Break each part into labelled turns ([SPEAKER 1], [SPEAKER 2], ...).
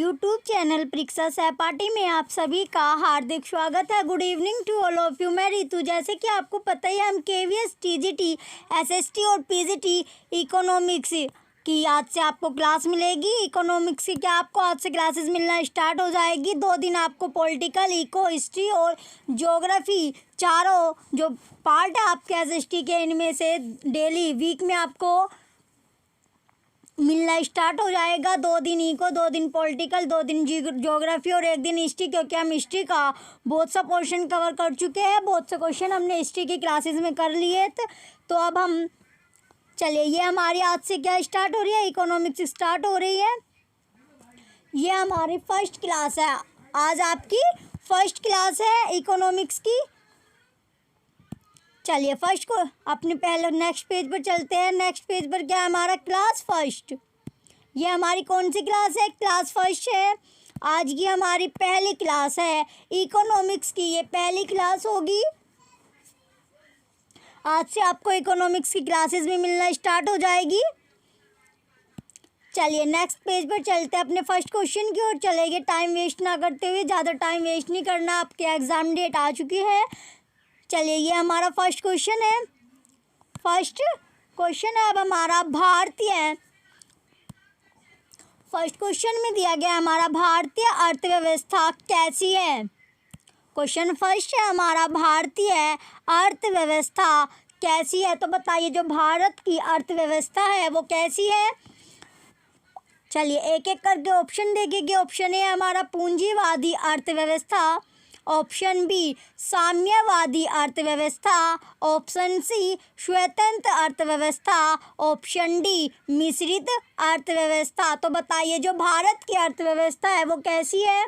[SPEAKER 1] YouTube channel परीक्षा सहपाठी में आप सभी का हार्दिक स्वागत है। Good evening to all of you. मैं रितु। जैसे कि आपको पता ही है, हम केवीएस, टीजीटी, एसएसटी और पीजीटी इकोनॉमिक्स की आज से आपको क्लास मिलेगी। इकोनॉमिक्स की क्या आपको आज से क्लासेस मिलना स्टार्ट हो जाएगी। 2 दिन आपको पॉलिटिकल, इको, हिस्ट्री और ज्योग्राफी चारों जो पार्ट है आपके एसएसटी के, इनमें से डेली वीक में आपको मिलना स्टार्ट हो जाएगा। 2 दिन इको, 2 दिन पॉलिटिकल, 2 दिन ज्योग्राफी और 1 दिन हिस्ट्री, क्योंकि हम हिस्ट्री का बहुत सा पोर्शन कवर कर चुके हैं। बहुत से क्वेश्चन हमने हिस्ट्री की क्लासेस में कर लिए थे। तो अब हम चलिए, ये हमारी आज से क्या स्टार्ट हो रही है, इकोनॉमिक्स स्टार्ट हो रही है। ये हमारी फर्स्ट क्लास है। आज आपकी फर्स्ट क्लास है इकोनॉमिक्स की। चलिए फर्स्ट को अपने पहले नेक्स्ट पेज पर चलते हैं। नेक्स्ट पेज पर क्या है हमारा, क्लास फर्स्ट। ये हमारी कौन सी क्लास है, क्लास फर्स्ट है। आज की हमारी पहली क्लास है इकोनॉमिक्स की। ये पहली क्लास होगी। आज से आपको इकोनॉमिक्स की क्लासेस भी मिलना स्टार्ट हो जाएगी। चलिए नेक्स्ट पेज पर चलते हैं, अपने फर्स्ट क्वेश्चन की ओर चलेंगे। टाइम वेस्ट ना करते हुए, ज़्यादा टाइम वेस्ट नहीं करना, आपके एग्ज़ाम डेट आ चुकी है। चलिए ये हमारा फर्स्ट क्वेश्चन है। फर्स्ट क्वेश्चन है अब हमारा भारतीय। फर्स्ट क्वेश्चन में दिया गया हमारा, भारतीय अर्थव्यवस्था कैसी है। क्वेश्चन फर्स्ट है हमारा, भारतीय अर्थव्यवस्था कैसी है। तो बताइए जो भारत की अर्थव्यवस्था है वो कैसी है। चलिए एक एक करके ऑप्शन देखेंगे। ऑप्शन ए हमारा पूंजीवादी अर्थव्यवस्था, ऑप्शन बी साम्यवादी अर्थव्यवस्था, ऑप्शन सी स्वतंत्र अर्थव्यवस्था, ऑप्शन डी मिश्रित अर्थव्यवस्था। तो बताइए जो भारत की अर्थव्यवस्था है वो कैसी है।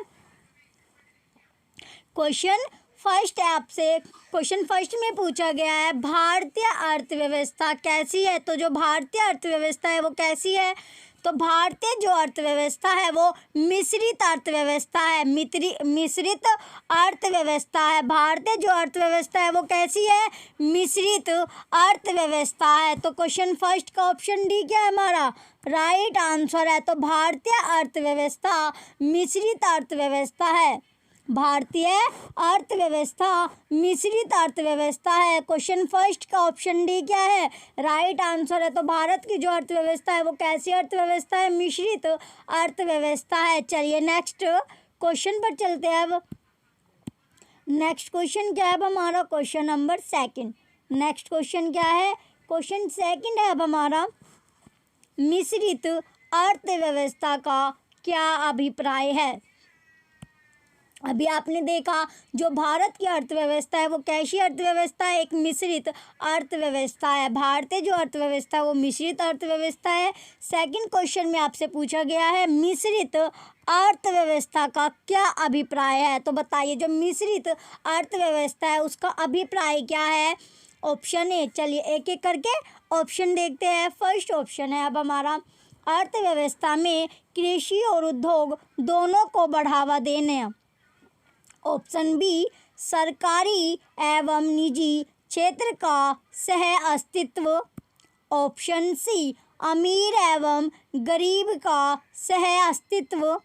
[SPEAKER 1] क्वेश्चन फर्स्ट है आपसे, क्वेश्चन फर्स्ट में पूछा गया है भारतीय अर्थव्यवस्था कैसी है। तो जो भारतीय अर्थव्यवस्था है वो कैसी है। तो भारतीय जो अर्थव्यवस्था है वो मिश्रित अर्थव्यवस्था है। मिश्रित अर्थव्यवस्था है। भारतीय जो अर्थव्यवस्था है वो कैसी है, मिश्रित अर्थव्यवस्था है। तो क्वेश्चन फर्स्ट का ऑप्शन डी क्या है हमारा, राइट आंसर है। तो भारतीय अर्थव्यवस्था मिश्रित अर्थव्यवस्था है। भारतीय अर्थव्यवस्था मिश्रित अर्थव्यवस्था है। क्वेश्चन फर्स्ट का ऑप्शन डी क्या है, राइट आंसर है। तो भारत की जो अर्थव्यवस्था है वो कैसी अर्थव्यवस्था है, मिश्रित अर्थव्यवस्था है। चलिए नेक्स्ट क्वेश्चन पर चलते हैं। अब नेक्स्ट क्वेश्चन क्या है अब हमारा, question number second. Next question क्या है, क्वेश्चन सेकंड है अब हमारा, मिश्रित अर्थव्यवस्था का क्या अभिप्राय है। अभी आपने देखा जो भारत की अर्थव्यवस्था है वो कैसी अर्थव्यवस्था है, एक मिश्रित अर्थव्यवस्था है। भारतीय जो अर्थव्यवस्था है वो मिश्रित अर्थव्यवस्था है। सेकंड क्वेश्चन में आपसे पूछा गया है मिश्रित अर्थव्यवस्था का क्या अभिप्राय है। तो बताइए जो मिश्रित अर्थव्यवस्था है उसका अभिप्राय क्या है। ऑप्शन ए, चलिए एक एक करके ऑप्शन देखते हैं। फर्स्ट ऑप्शन है अब हमारा, अर्थव्यवस्था में कृषि और उद्योग दोनों को बढ़ावा देने। ऑप्शन बी सरकारी एवं निजी क्षेत्र का सह अस्तित्व। ऑप्शन सी अमीर एवं गरीब का सह अस्तित्व।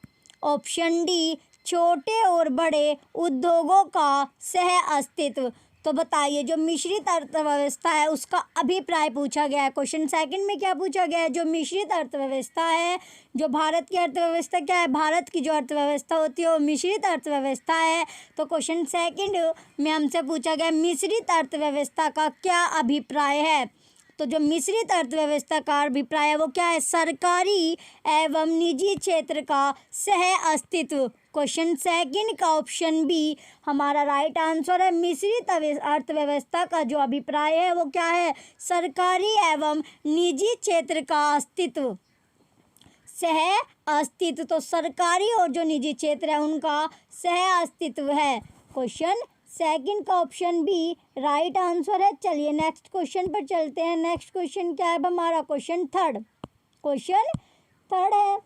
[SPEAKER 1] ऑप्शन डी छोटे और बड़े उद्योगों का सह अस्तित्व। तो बताइए जो मिश्रित अर्थव्यवस्था है उसका अभिप्राय पूछा गया है। क्वेश्चन सेकंड में क्या पूछा गया है, जो मिश्रित अर्थव्यवस्था है, जो भारत की अर्थव्यवस्था क्या है, भारत की जो अर्थव्यवस्था होती है वो मिश्रित अर्थव्यवस्था है। तो क्वेश्चन सेकंड में हमसे पूछा गया मिश्रित अर्थव्यवस्था का क्या अभिप्राय है। तो जो मिश्रित अर्थव्यवस्था का अभिप्राय है वो क्या है, सरकारी एवं निजी क्षेत्र का सह अस्तित्व। क्वेश्चन सेकंड का ऑप्शन बी हमारा राइट आंसर है। मिश्रित अर्थव्यवस्था का जो अभिप्राय है वो क्या है, सरकारी एवं निजी क्षेत्र का अस्तित्व, सह अस्तित्व। तो सरकारी और जो निजी क्षेत्र है उनका सह अस्तित्व है। क्वेश्चन सेकंड का ऑप्शन बी राइट आंसर है। चलिए नेक्स्ट क्वेश्चन पर चलते हैं। नेक्स्ट क्वेश्चन क्या है हमारा, क्वेश्चन थर्ड। क्वेश्चन थर्ड है,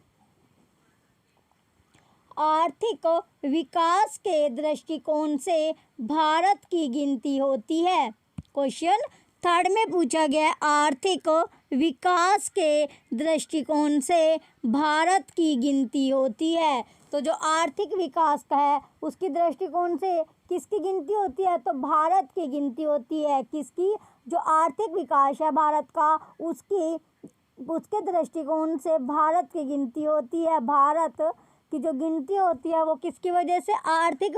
[SPEAKER 1] आर्थिक विकास के दृष्टिकोण से भारत की गिनती होती है। क्वेश्चन थर्ड में पूछा गया आर्थिक विकास के दृष्टिकोण से भारत की गिनती होती है। तो जो आर्थिक विकास का है उसकी दृष्टिकोण से किसकी गिनती होती है, तो भारत की गिनती होती है। किसकी, जो आर्थिक विकास है भारत का उसके दृष्टिकोण से भारत की गिनती होती है। भारत की जो गिनती होती है वो किसकी वजह से, आर्थिक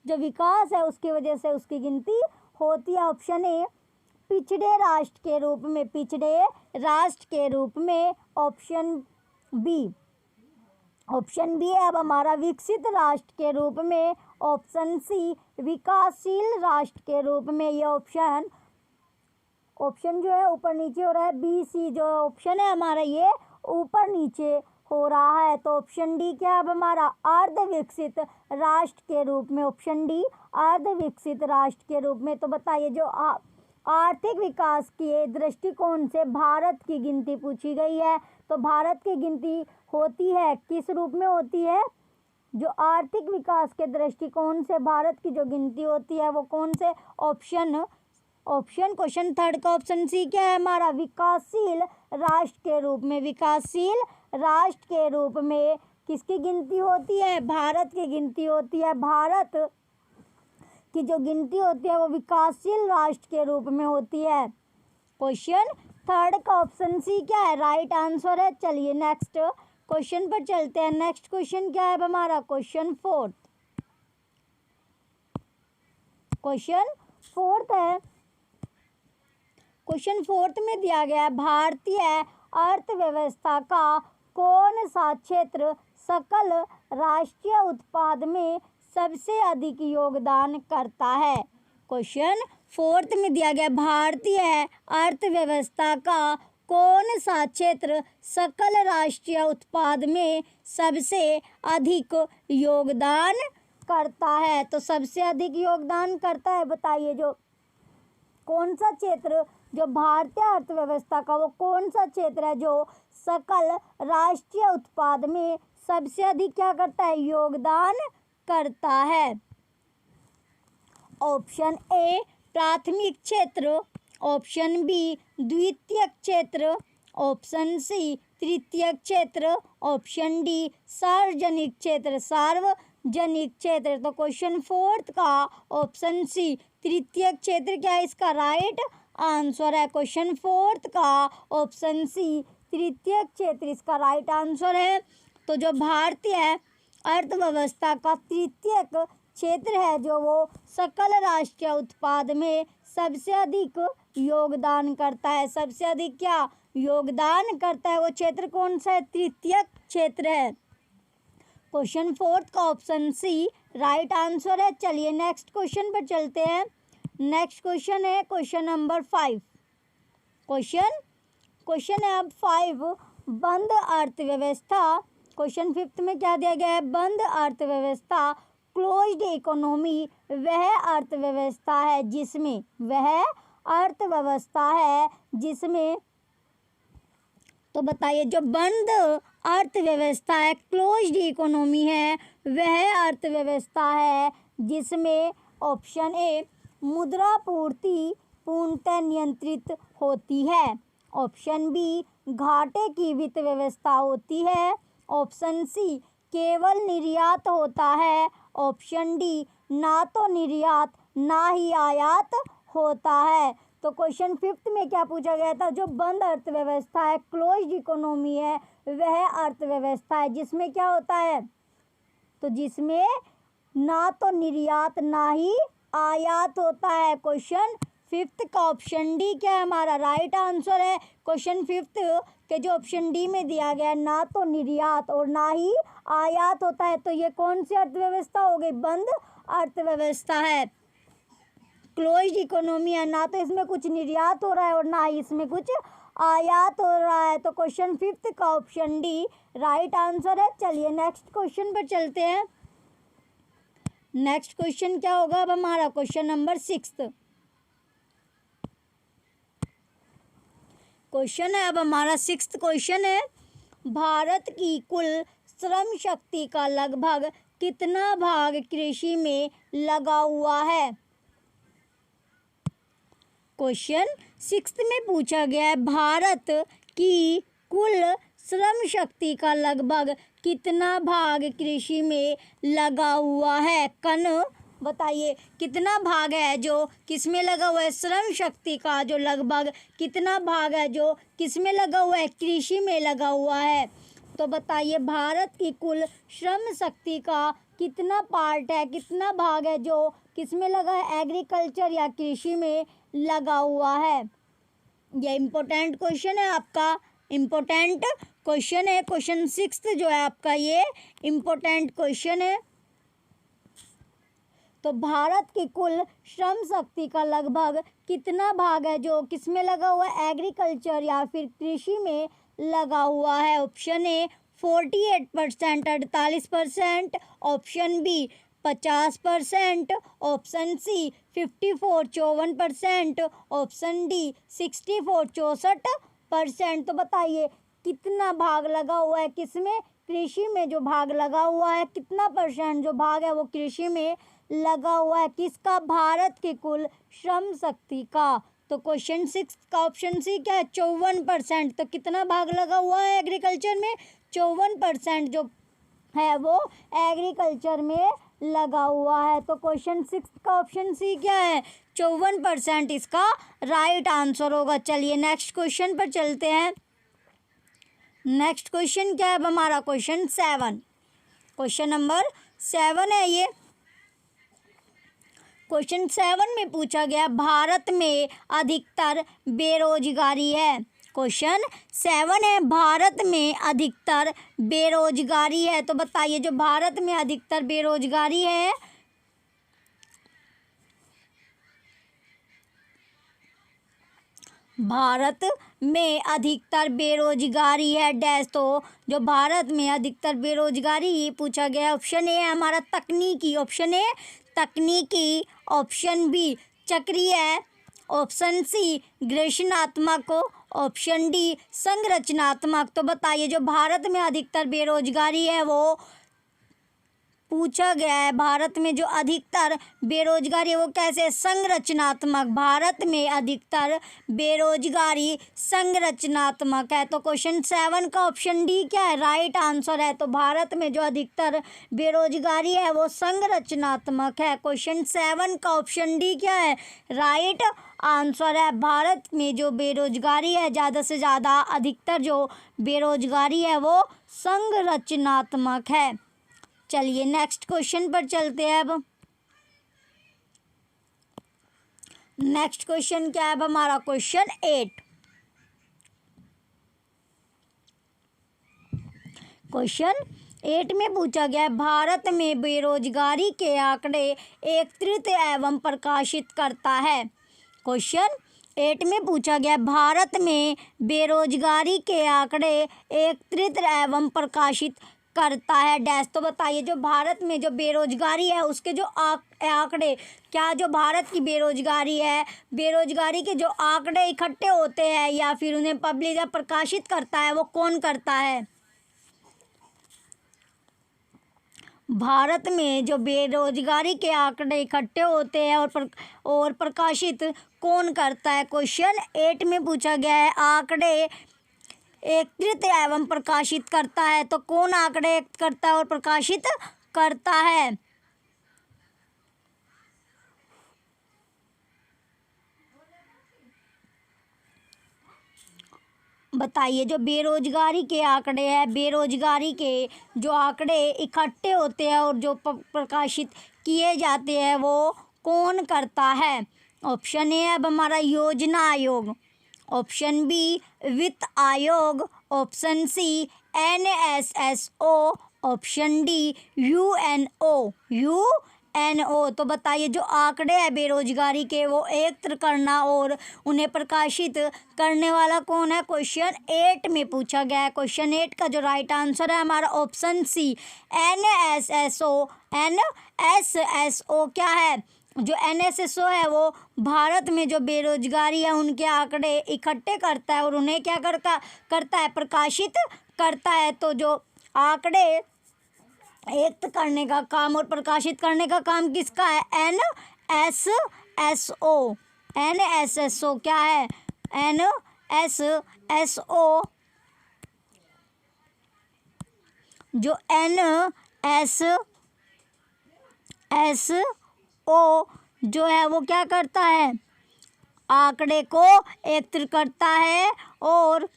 [SPEAKER 1] जो विकास है उसकी वजह से उसकी गिनती होती है। ऑप्शन ए पिछड़े राष्ट्र के रूप में, पिछड़े राष्ट्र के रूप में। ऑप्शन बी है अब हमारा विकसित राष्ट्र के रूप में। ऑप्शन सी विकासशील राष्ट्र के रूप में। ये ऑप्शन जो है ऊपर नीचे हो रहा है, बी सी जो ऑप्शन है हमारा ये ऊपर नीचे हो रहा है। तो ऑप्शन डी क्या है अब हमारा, अर्ध विकसित राष्ट्र के रूप में। ऑप्शन डी अर्ध विकसित राष्ट्र के रूप में। तो बताइए जो आर्थिक विकास के दृष्टिकोण से भारत की गिनती पूछी गई है, तो भारत की गिनती होती है किस रूप में होती है, जो आर्थिक विकास के दृष्टिकोण से भारत की जो गिनती होती है वो कौन से, ऑप्शन क्वेश्चन थर्ड का ऑप्शन सी क्या है हमारा, विकासशील राष्ट्र के रूप में। विकासशील राष्ट्र के रूप में किसकी गिनती होती है, भारत की गिनती होती है। भारत की जो गिनती होती है वो विकासशील राष्ट्र के रूप में होती है। क्वेश्चन थर्ड का ऑप्शन सी क्या है, राइट आंसर है। चलिए नेक्स्ट क्वेश्चन पर चलते हैं। नेक्स्ट क्वेश्चन क्या है हमारा, क्वेश्चन फोर्थ है। क्वेश्चन फोर्थ में दिया गया है भारतीय अर्थव्यवस्था का कौन सा क्षेत्र सकल राष्ट्रीय उत्पाद में सबसे अधिक योगदान करता है। क्वेश्चन फोर्थ में दिया गया भारतीय अर्थव्यवस्था का कौन सा क्षेत्र सकल राष्ट्रीय उत्पाद में सबसे अधिक योगदान करता है। तो सबसे अधिक योगदान करता है, बताइए जो कौन सा क्षेत्र, जो भारतीय अर्थव्यवस्था का वो कौन सा क्षेत्र है जो सकल राष्ट्रीय उत्पाद में सबसे अधिक क्या करता है, योगदान करता है। ऑप्शन ए प्राथमिक क्षेत्र, ऑप्शन बी द्वितीयक क्षेत्र, ऑप्शन सी तृतीयक क्षेत्र, ऑप्शन डी सार्वजनिक क्षेत्र। तो क्वेश्चन फोर्थ का ऑप्शन सी तृतीयक क्षेत्र क्या है इसका राइट आंसर है। क्वेश्चन फोर्थ का ऑप्शन सी तृतीयक क्षेत्र इसका राइट आंसर है। तो जो भारतीय अर्थव्यवस्था का तृतीयक क्षेत्र है जो वो सकल राष्ट्रीय उत्पाद में सबसे अधिक योगदान करता है। सबसे अधिक क्या योगदान करता है वो क्षेत्र कौन सा है, तृतीयक क्षेत्र है। क्वेश्चन फोर्थ का ऑप्शन सी राइट आंसर है। चलिए नेक्स्ट क्वेश्चन पर चलते हैं। नेक्स्ट क्वेश्चन है क्वेश्चन नंबर 5। क्वेश्चन है अब 5, बंद अर्थव्यवस्था। क्वेश्चन फिफ्थ में क्या दिया गया है, बंद अर्थव्यवस्था क्लोज्ड इकोनॉमी वह अर्थव्यवस्था है जिसमें तो बताइए जो बंद अर्थव्यवस्था है, क्लोज्ड इकोनॉमी है, वह अर्थव्यवस्था है जिसमें ऑप्शन ए मुद्रा पूर्ति पूर्णतः नियंत्रित होती है, ऑप्शन बी घाटे की वित्त व्यवस्था होती है, ऑप्शन सी केवल निर्यात होता है, ऑप्शन डी ना तो निर्यात ना ही आयात होता है। तो क्वेश्चन फिफ्थ में क्या पूछा गया था, जो बंद अर्थव्यवस्था है, क्लोज्ड इकोनॉमी है, वह अर्थव्यवस्था है जिसमें क्या होता है, तो जिसमें ना तो निर्यात ना ही आयात होता है। क्वेश्चन फिफ्थ का ऑप्शन डी क्या है हमारा राइट आंसर है। क्वेश्चन फिफ्थ के जो ऑप्शन डी में दिया गया ना तो निर्यात और ना ही आयात होता है, तो ये कौन सी अर्थव्यवस्था हो गई, बंद अर्थव्यवस्था है। क्लोज्ड इकोनॉमी है, ना तो इसमें कुछ निर्यात हो रहा है और ना ही इसमें कुछ आयात हो रहा है। तो क्वेश्चन फिफ्थ का ऑप्शन डी राइट आंसर है। चलिए नेक्स्ट क्वेश्चन पर चलते हैं। नेक्स्ट क्वेश्चन क्या होगा अब हमारा, क्वेश्चन नंबर 6। क्वेश्चन है अब हमारा 6th क्वेश्चन है, भारत की कुल श्रम शक्ति का लगभग कितना भाग कृषि में लगा हुआ है। क्वेश्चन 6th में पूछा गया है भारत की कुल श्रम शक्ति का लगभग कितना भाग कृषि में लगा हुआ है? बताइए कितना भाग है जो किस में लगा हुआ है? श्रम शक्ति का जो लगभग कितना भाग है जो किस में लगा हुआ है? कृषि में लगा हुआ है। तो बताइए भारत की कुल श्रम शक्ति का कितना पार्ट है, कितना भाग है जो किस में लगा है? एग्रीकल्चर या कृषि में लगा हुआ है। ये इम्पोर्टेंट क्वेश्चन है आपका, इम्पोर्टेंट क्वेश्चन है। क्वेश्चन 6 जो है आपका ये इम्पोर्टेंट क्वेश्चन है। तो भारत की कुल श्रम शक्ति का लगभग कितना भाग है जो किस में लगा हुआ है? एग्रीकल्चर या फिर कृषि में लगा हुआ है। Option A 48% 48%, option B 50%, option C 54 54%, option D 64 64%। तो बताइए कितना भाग लगा हुआ है किसमें? कृषि में जो भाग लगा हुआ है, कितना परसेंट जो भाग है वो कृषि में लगा हुआ है किसका? भारत की कुल श्रम शक्ति का। तो क्वेश्चन 6 का ऑप्शन सी क्या है? 54%। तो कितना भाग लगा हुआ है एग्रीकल्चर में? 54% जो है वो एग्रीकल्चर में लगा हुआ है। तो क्वेश्चन 6 का ऑप्शन सी क्या है? 54% इसका राइट आंसर होगा। चलिए नेक्स्ट क्वेश्चन पर चलते हैं। नेक्स्ट क्वेश्चन क्या है अब हमारा? क्वेश्चन 7, क्वेश्चन नंबर 7 है ये। क्वेश्चन 7 में पूछा गया भारत में अधिकतर बेरोजगारी है। क्वेश्चन 7 है भारत में अधिकतर बेरोजगारी है। तो बताइए जो भारत में अधिकतर बेरोजगारी है भारत में अधिकतर बेरोजगारी है डैश। तो जो भारत में अधिकतर बेरोजगारी पूछा गया ऑप्शन ए है हमारा तकनीकी, ऑप्शन ए तकनीकी, ऑप्शन बी चक्रीय, ऑप्शन सी ग्रेषणात्मक, ऑप्शन डी संरचनात्मक। तो बताइए जो भारत में अधिकतर बेरोजगारी है वो पूछा गया है भारत में जो अधिकतर बेरोजगारी है वो कैसे? संरचनात्मक। भारत में अधिकतर बेरोजगारी संरचनात्मक है। तो क्वेश्चन 7 का ऑप्शन डी क्या है? राइट आंसर है। तो भारत में जो अधिकतर बेरोजगारी है वो संरचनात्मक है। क्वेश्चन 7 का ऑप्शन डी क्या है? राइट आंसर है। भारत में जो बेरोजगारी है ज़्यादा से ज़्यादा अधिकतर जो बेरोजगारी है वो संरचनात्मक है। चलिए नेक्स्ट क्वेश्चन पर चलते हैं अब। नेक्स्ट क्वेश्चन क्या है अब हमारा? क्वेश्चन 8। क्वेश्चन 8 में पूछा गया है भारत में बेरोजगारी के आंकड़े एकत्रित एवं प्रकाशित करता है। क्वेश्चन 8 में पूछा गया भारत में बेरोजगारी के आंकड़े एकत्रित एवं प्रकाशित करता है डैश। तो बताइए जो भारत में जो बेरोजगारी है उसके जो आंकड़े, क्या जो भारत की बेरोजगारी है, बेरोजगारी के जो आंकड़े इकट्ठे होते हैं या फिर उन्हें पब्लिश या प्रकाशित करता है वो कौन करता है? भारत में जो बेरोजगारी के आंकड़े इकट्ठे होते हैं और प्रकाशित कौन करता है? क्वेश्चन 8 में पूछा गया है आंकड़े एकत्रित एवं प्रकाशित करता है। तो कौन आंकड़े एकत्रित करता है और प्रकाशित करता है? बताइए जो बेरोजगारी के आंकड़े हैं, बेरोजगारी के जो आंकड़े इकट्ठे होते हैं और जो प्रकाशित किए जाते हैं वो कौन करता है? ऑप्शन ए अब हमारा योजना आयोग, ऑप्शन बी वित्त आयोग, option C NSSO, option D UNO। तो बताइए जो आंकड़े हैं बेरोजगारी के वो एकत्र करना और उन्हें प्रकाशित करने वाला कौन है? क्वेश्चन 8 में पूछा गया है। क्वेश्चन 8 का जो राइट आंसर है हमारा ऑप्शन सी NSSO। NSSO क्या है? जो NSSO है वो भारत में जो बेरोजगारी है उनके आंकड़े इकट्ठे करता है और उन्हें क्या करता है? प्रकाशित करता है। तो जो आंकड़े एकत्र करने का काम और प्रकाशित करने का काम किसका है? NSSO। NSSO क्या है? NSSO जो NSO जो है वो क्या करता है, आंकड़े को एकत्र करता है, और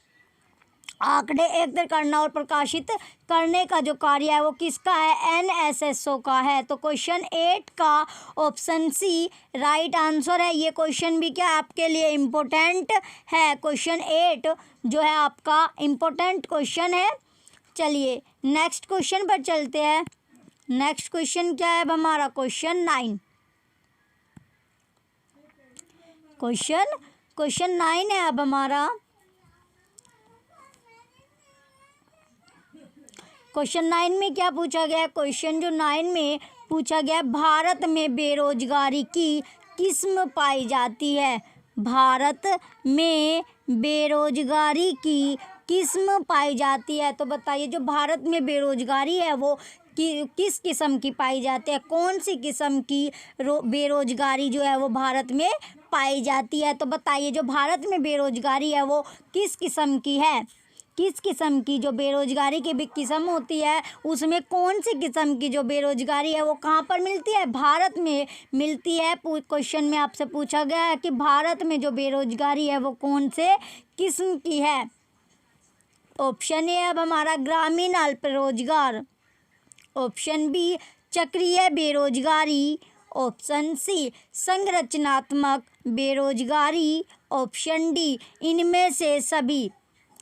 [SPEAKER 1] आंकड़े एकत्र करना और प्रकाशित करने का जो कार्य है वो किसका है, NSSO का है। तो क्वेश्चन 8 का ऑप्शन सी राइट आंसर है। ये क्वेश्चन भी क्या आपके लिए इम्पोर्टेंट है, क्वेश्चन 8 जो है आपका इम्पोर्टेंट क्वेश्चन है। चलिए नेक्स्ट क्वेश्चन पर चलते हैं। नेक्स्ट क्वेश्चन क्या है अब हमारा, क्वेश्चन 9। क्वेश्चन 9 है अब हमारा। क्वेश्चन 9 में क्या पूछा गया है, क्वेश्चन जो 9 में पूछा गया है, भारत में बेरोजगारी की किस्म पाई जाती है। भारत में बेरोजगारी की किस्म पाई जाती है। तो बताइए जो भारत में बेरोजगारी है वो किस किस्म की पाई जाती है, कौन सी किस्म की बेरोजगारी जो है वो भारत में पाई जाती है। तो बताइए जो भारत में बेरोजगारी है वो किस किस्म की है, किस किस्म की जो बेरोजगारी की भी किस्म होती है उसमें कौन सी किस्म की जो बेरोजगारी है वो कहाँ पर मिलती है, भारत में मिलती है। क्वेश्चन में आपसे पूछा गया है कि भारत में जो बेरोजगारी है वो कौन से किस्म की है। ऑप्शन ए अब हमारा ग्रामीण अल्प रोजगार, ऑप्शन बी चक्रीय बेरोजगारी, ऑप्शन सी संरचनात्मक बेरोजगारी, ऑप्शन डी इनमें से सभी।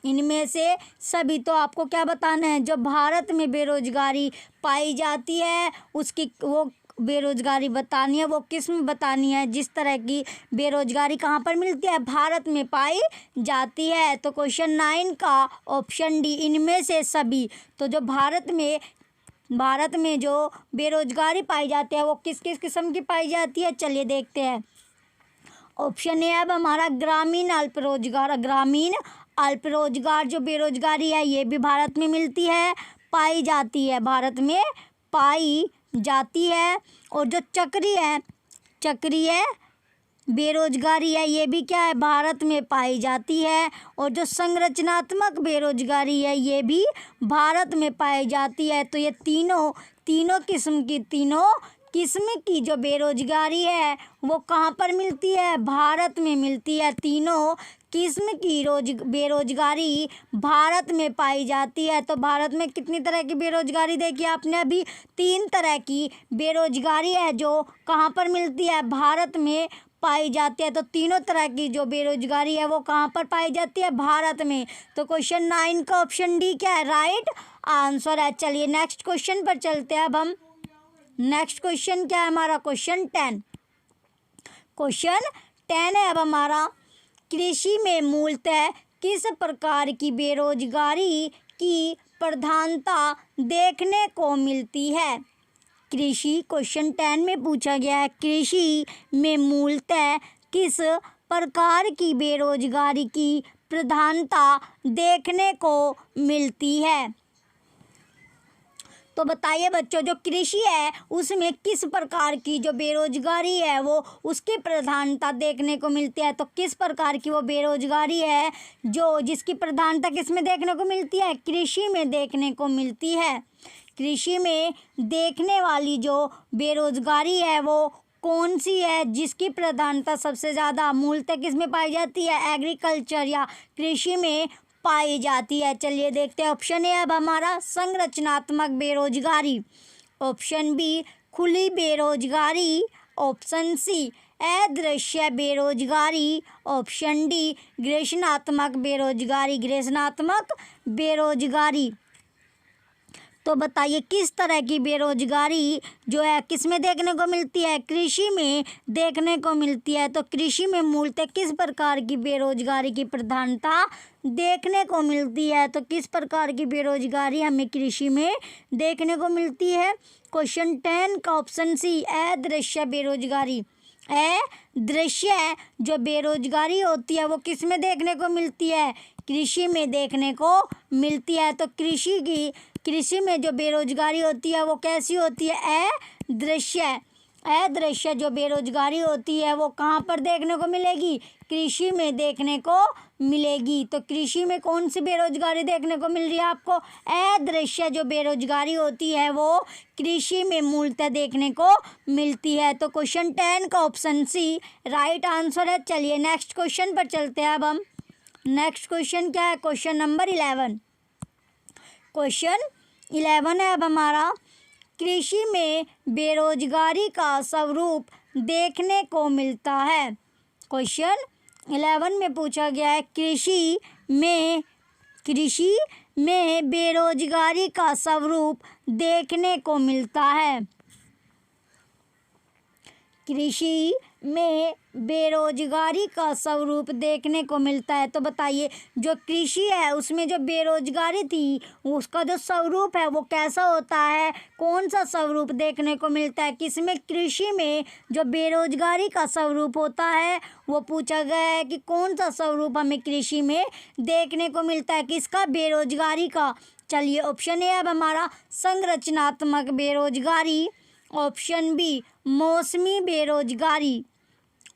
[SPEAKER 1] इनमें से सभी तो आपको क्या बताना है, जो भारत में बेरोजगारी पाई जाती है उसकी वो बेरोजगारी बतानी है, वो किस्म बतानी है, जिस तरह की बेरोजगारी कहाँ पर मिलती है, भारत में पाई जाती है। तो क्वेश्चन 9 का ऑप्शन डी इनमें से सभी। तो जो भारत में जो बेरोजगारी पाई जाती है वो किस किस किस्म की पाई जाती है, चलिए देखते हैं। ऑप्शन ए अब हमारा ग्रामीण अल्प रोजगार। ग्रामीण अल्प रोजगार जो बेरोजगारी है ये भी भारत में मिलती है, पाई जाती है, भारत में पाई जाती है। और जो चक्रीय बेरोजगारी है ये भी क्या है, भारत में पाई जाती है। और जो संरचनात्मक बेरोजगारी है ये भी भारत में पाई जाती है। तो ये तीनों किस्म की जो बेरोजगारी है वो कहाँ पर मिलती है, भारत में मिलती है। तीनों किस्म की बेरोजगारी भारत में पाई जाती है। तो भारत में कितनी तरह की बेरोजगारी देखी आपने अभी, 3 तरह की बेरोजगारी है जो कहाँ पर मिलती है, भारत में पाई जाती है। तो तीनों तरह की जो बेरोजगारी है वो कहाँ पर पाई जाती है, भारत में। तो क्वेश्चन 9 का ऑप्शन डी क्या है, राइट आंसर है। चलिए नेक्स्ट क्वेश्चन पर चलते हैं अब हम। नेक्स्ट क्वेश्चन क्या है हमारा, क्वेश्चन 10। क्वेश्चन 10 है अब हमारा, कृषि में मूलतः किस प्रकार की बेरोजगारी की प्रधानता देखने को मिलती है। कृषि क्वेश्चन 10 में पूछा गया है, कृषि में मूलतः किस प्रकार की बेरोजगारी की प्रधानता देखने को मिलती है। तो बताइए बच्चों जो कृषि है उसमें किस प्रकार की जो बेरोजगारी है वो उसकी प्रधानता देखने को मिलती है। तो किस प्रकार की वो बेरोजगारी है जो जिसकी प्रधानता किस में देखने को मिलती है, कृषि में देखने को मिलती है। कृषि में देखने वाली जो बेरोजगारी है वो कौन सी है, जिसकी प्रधानता सबसे ज़्यादा मूलतः किस में पाई जाती है, एग्रीकल्चर या कृषि में पाई जाती है। चलिए देखते हैं। ऑप्शन ए अब हमारा संरचनात्मक बेरोजगारी, ऑप्शन बी खुली बेरोजगारी, ऑप्शन सी अदृश्य बेरोजगारी, ऑप्शन डी ग्रेषणात्मक बेरोजगारी। तो बताइए किस तरह की बेरोजगारी जो है किस में देखने को मिलती है, कृषि में देखने को मिलती है। तो कृषि में मूलतः किस प्रकार की बेरोजगारी की प्रधानता देखने को मिलती है। तो किस प्रकार की बेरोजगारी हमें कृषि में देखने को मिलती है। क्वेश्चन 10 का ऑप्शन सी अदृश्य बेरोजगारी। अदृश्य जो बेरोजगारी होती है वो किस में देखने को मिलती है, कृषि में देखने को मिलती है। तो कृषि में जो बेरोजगारी होती है वो कैसी होती है, अदृश्य। अदृश्य जो बेरोजगारी होती है वो कहाँ पर देखने को मिलेगी? कृषि में देखने को मिलेगी। तो कृषि में कौन सी बेरोजगारी देखने को मिल रही है आपको? अदृश्य जो बेरोजगारी होती है वो कृषि में मूलतः देखने को मिलती है। तो क्वेश्चन 10 का ऑप्शन सी राइट आंसर है। चलिए नेक्स्ट क्वेश्चन पर चलते हैं। अब हम नेक्स्ट क्वेश्चन क्या है? Question number 11। क्वेश्चन 11 है अब हमारा, कृषि में बेरोजगारी का स्वरूप देखने को मिलता है। क्वेश्चन 11 में पूछा गया है, कृषि में बेरोजगारी का स्वरूप देखने को मिलता है। कृषि में बेरोजगारी का स्वरूप देखने को मिलता है। तो बताइए, जो कृषि है उसमें जो बेरोजगारी थी उसका जो स्वरूप है वो कैसा होता है? कौन सा स्वरूप देखने को मिलता है? किसमें? कृषि में जो बेरोजगारी का स्वरूप होता है वो पूछा गया है कि कौन सा स्वरूप हमें कृषि में देखने को मिलता है? किसका? बेरोजगारी का। चलिए ऑप्शन ए अब हमारा संरचनात्मक बेरोजगारी, ऑप्शन बी मौसमी बेरोजगारी,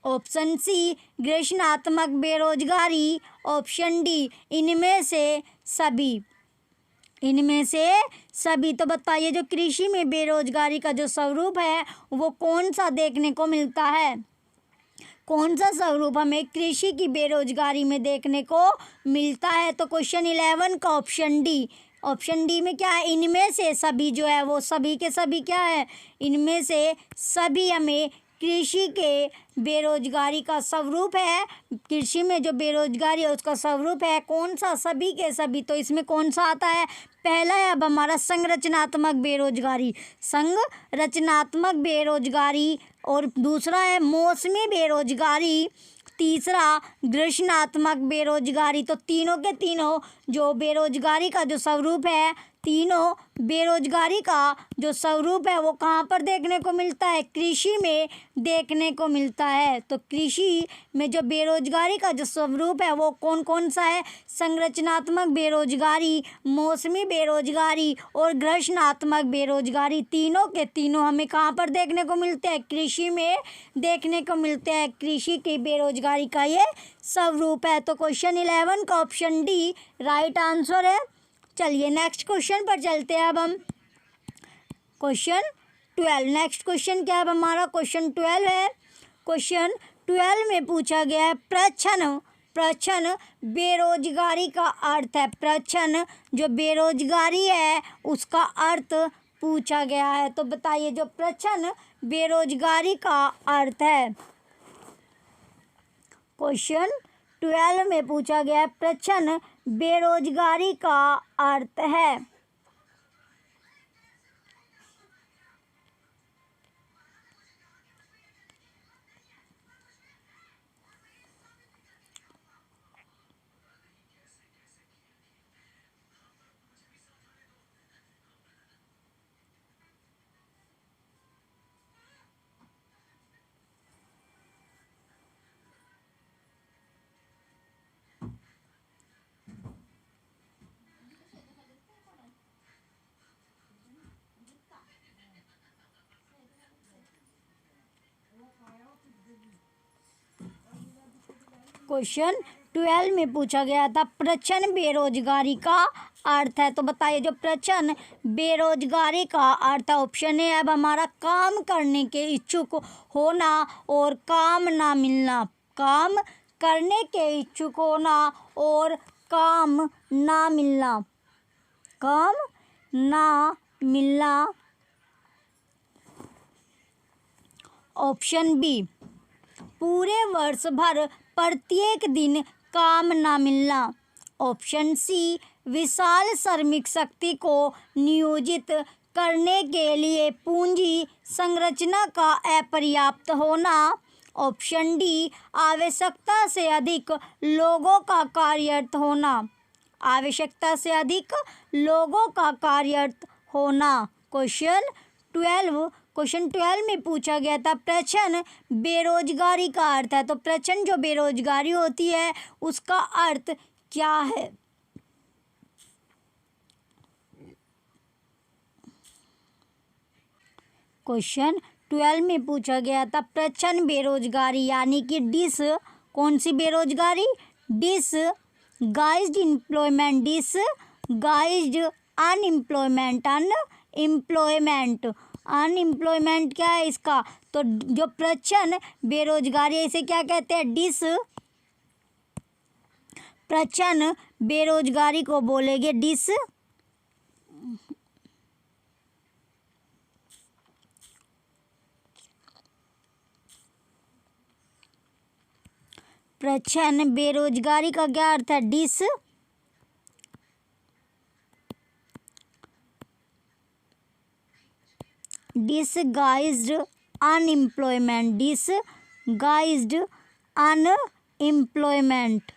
[SPEAKER 1] ऑप्शन सी ग्रेषणात्मक बेरोजगारी, ऑप्शन डी इनमें से सभी। तो बताइए, जो कृषि में बेरोजगारी का जो स्वरूप है वो कौन सा देखने को मिलता है? कौन सा स्वरूप हमें कृषि की बेरोजगारी में देखने को मिलता है? तो क्वेश्चन 11 का ऑप्शन डी में क्या है? इनमें से सभी जो है वो सभी के सभी क्या है? इनमें से सभी हमें कृषि के बेरोजगारी का स्वरूप है। कृषि में जो बेरोजगारी है उसका स्वरूप है कौन सा? सभी के सभी। तो इसमें कौन सा आता है? पहला है अब हमारा संरचनात्मक बेरोजगारी, और दूसरा है मौसमी बेरोजगारी, तीसरा ग्रेषणात्मक बेरोजगारी। तो तीनों के तीनों जो बेरोजगारी का जो स्वरूप है, तीनों बेरोजगारी का जो स्वरूप है वो कहाँ पर देखने को मिलता है? कृषि में देखने को मिलता है। तो कृषि में जो बेरोजगारी का जो स्वरूप है वो कौन कौन सा है? संरचनात्मक बेरोजगारी, मौसमी बेरोजगारी और ग्रेषणात्मक बेरोजगारी। तीनों के तीनों हमें कहाँ पर देखने को मिलते हैं? कृषि में देखने को मिलते हैं। कृषि की बेरोजगारी का ये स्वरूप है। तो क्वेश्चन 11 का ऑप्शन डी राइट आंसर है। चलिए नेक्स्ट क्वेश्चन पर चलते हैं। अब हम क्वेश्चन 12, नेक्स्ट क्वेश्चन क्या है हमारा? क्वेश्चन 12 है। क्वेश्चन 12 में पूछा गया है प्रच्छन्न बेरोजगारी का अर्थ है। प्रच्छन्न जो बेरोजगारी है उसका अर्थ पूछा गया है। तो बताइए, जो प्रच्छन्न बेरोजगारी का अर्थ है। क्वेश्चन 12 में पूछा गया है, प्रच्छन्न बेरोजगारी का अर्थ है। क्वेश्चन 12 में पूछा गया था प्रच्छन्न बेरोजगारी का अर्थ है। तो बताइए, जो प्रच्छन्न बेरोजगारी का अर्थ है, ऑप्शन ए अब हमारा काम करने के इच्छुक होना और काम ना मिलना। काम करने के इच्छुक होना और काम ना मिलना। ऑप्शन बी पूरे वर्ष भर प्रत्येक दिन काम ना मिलना। ऑप्शन सी विशाल श्रमिक शक्ति को नियोजित करने के लिए पूंजी संरचना का अपर्याप्त होना। ऑप्शन डी आवश्यकता से अधिक लोगों का कार्यरत होना। क्वेश्चन 12 में पूछा गया था प्रच्छन्न बेरोजगारी का अर्थ है। तो प्रच्छन्न जो बेरोजगारी होती है उसका अर्थ क्या है? क्वेश्चन 12 में पूछा गया था प्रच्छन्न बेरोजगारी यानी कि डिस कौन सी बेरोजगारी, disguised employment, disguised unemployment, unemployment क्या है इसका, तो जो प्रच्छन्न बेरोजगारी इसे क्या कहते हैं, प्रच्छन्न बेरोजगारी को बोलेंगे प्रच्छन्न बेरोजगारी का क्या अर्थ है, disguised unemployment, disguised unemployment.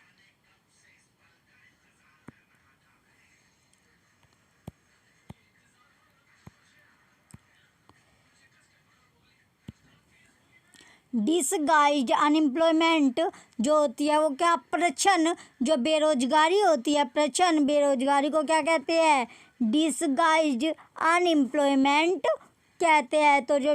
[SPEAKER 1] Disguised unemployment जो होती है वो क्या, प्रच्छन्न जो बेरोजगारी होती है, प्रच्छन्न बेरोजगारी को क्या कहते हैं, डिसगाइज्ड अनएम्प्लॉयमेंट कहते हैं। तो जो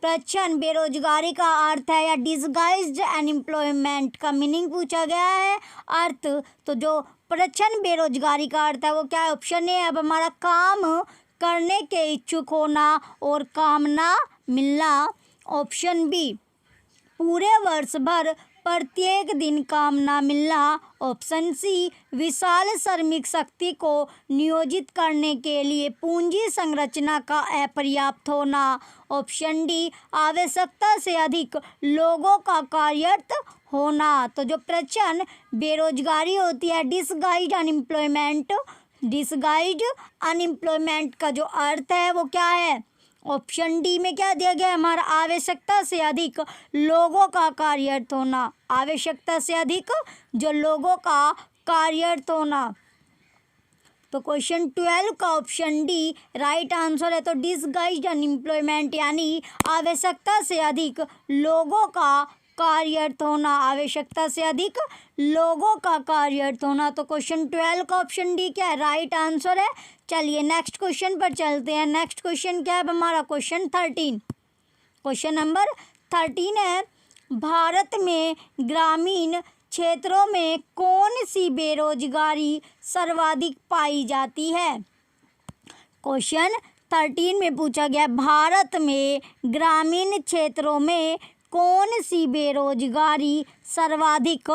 [SPEAKER 1] प्रच्छन्न बेरोजगारी का अर्थ है या डिसगाइज्ड अनएम्प्लॉयमेंट का मीनिंग पूछा गया है अर्थ, तो जो प्रच्छन्न बेरोजगारी का अर्थ है वो क्या है, ऑप्शन ए अब हमारा काम करने के इच्छुक होना और काम ना मिलना, ऑप्शन बी पूरे वर्ष भर प्रत्येक दिन काम ना मिलना, ऑप्शन सी विशाल श्रमिक शक्ति को नियोजित करने के लिए पूंजी संरचना का अपर्याप्त होना, ऑप्शन डी आवश्यकता से अधिक लोगों का कार्यरत होना। तो जो प्रच्छन्न बेरोजगारी होती है डिसगाइज्ड अनएम्प्लॉयमेंट का जो अर्थ है वो क्या है, ऑप्शन डी में क्या दिया गया है हमारा, आवश्यकता से अधिक लोगों का कार्यरत होना, आवश्यकता से अधिक जो लोगों का कार्यरत होना। तो क्वेश्चन 12 का ऑप्शन डी राइट आंसर है। तो डिसगाइज्ड अनएम्प्लॉयमेंट यानी आवश्यकता से अधिक लोगों का कार्यरत होना, आवश्यकता से अधिक लोगों का कार्यरत होना। तो क्वेश्चन 12 का ऑप्शन डी क्या है, राइट आंसर है। चलिए नेक्स्ट क्वेश्चन पर चलते हैं। नेक्स्ट क्वेश्चन क्या है हमारा, क्वेश्चन 13, क्वेश्चन नंबर 13 है भारत में ग्रामीण क्षेत्रों में कौन सी बेरोजगारी सर्वाधिक पाई जाती है। क्वेश्चन 13 में पूछा गया भारत में ग्रामीण क्षेत्रों में कौन सी बेरोजगारी सर्वाधिक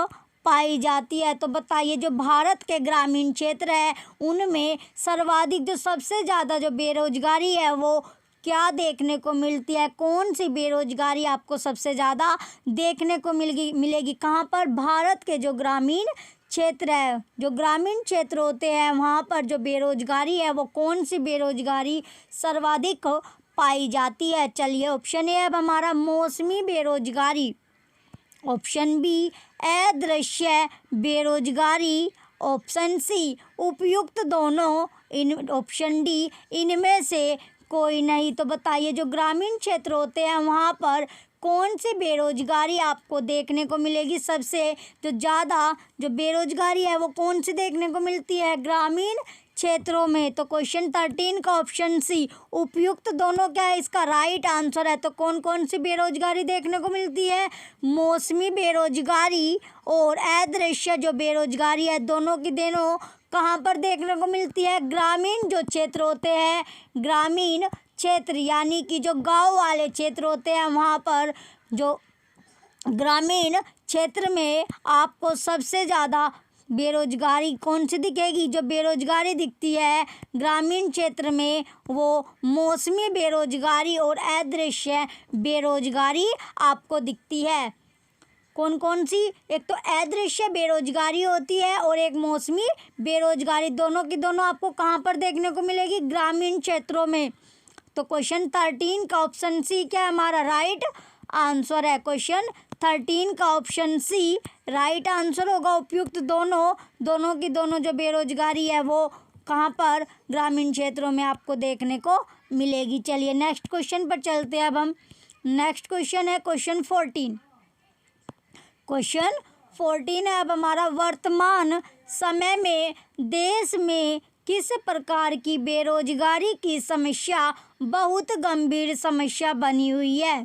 [SPEAKER 1] पाई जाती है। तो बताइए जो भारत के ग्रामीण क्षेत्र है उनमें सर्वाधिक जो सबसे ज़्यादा जो बेरोजगारी है वो क्या देखने को मिलती है, कौन सी बेरोजगारी आपको सबसे ज़्यादा देखने को मिलेगी कहाँ पर, भारत के जो ग्रामीण क्षेत्र है, जो ग्रामीण क्षेत्र होते हैं वहाँ पर जो बेरोजगारी है वो कौन सी बेरोजगारी सर्वाधिक पाई जाती है। चलिए ऑप्शन ए अब हमारा मौसमी बेरोजगारी, ऑप्शन बी अदृश्य बेरोजगारी, ऑप्शन सी उपयुक्त दोनों, ऑप्शन डी इनमें से कोई नहीं। तो बताइए जो ग्रामीण क्षेत्र होते हैं वहाँ पर कौन सी बेरोजगारी आपको देखने को मिलेगी, सबसे जो ज़्यादा जो बेरोजगारी है वो कौन सी देखने को मिलती है ग्रामीण क्षेत्रों में। तो क्वेश्चन 13 का ऑप्शन सी उपयुक्त दोनों क्या है इसका राइट आंसर है। तो कौन कौन सी बेरोजगारी देखने को मिलती है, मौसमी बेरोजगारी और अदृश्य जो बेरोजगारी है, दोनों की दोनों कहाँ पर देखने को मिलती है, ग्रामीण जो क्षेत्र होते हैं, ग्रामीण क्षेत्र यानी कि जो गांव वाले क्षेत्र होते हैं वहाँ पर जो ग्रामीण क्षेत्र में आपको सबसे ज़्यादा बेरोजगारी कौन सी दिखेगी, जो बेरोजगारी दिखती है ग्रामीण क्षेत्र में वो मौसमी बेरोजगारी और अदृश्य बेरोजगारी आपको दिखती है। कौन कौन सी, एक तो अदृश्य बेरोजगारी होती है और एक मौसमी बेरोजगारी, दोनों की दोनों आपको कहाँ पर देखने को मिलेगी, ग्रामीण क्षेत्रों में। तो क्वेश्चन 13 का ऑप्शन सी क्या है हमारा राइट आंसर है। क्वेश्चन 13 का ऑप्शन सी राइट आंसर होगा, उपयुक्त दोनों की दोनों जो बेरोजगारी है वो कहाँ पर, ग्रामीण क्षेत्रों में आपको देखने को मिलेगी। चलिए नेक्स्ट क्वेश्चन पर चलते हैं अब हम। नेक्स्ट क्वेश्चन है क्वेश्चन 14, क्वेश्चन 14 है अब हमारा वर्तमान समय में देश में किस प्रकार की बेरोजगारी की समस्या बहुत गंभीर समस्या बनी हुई है।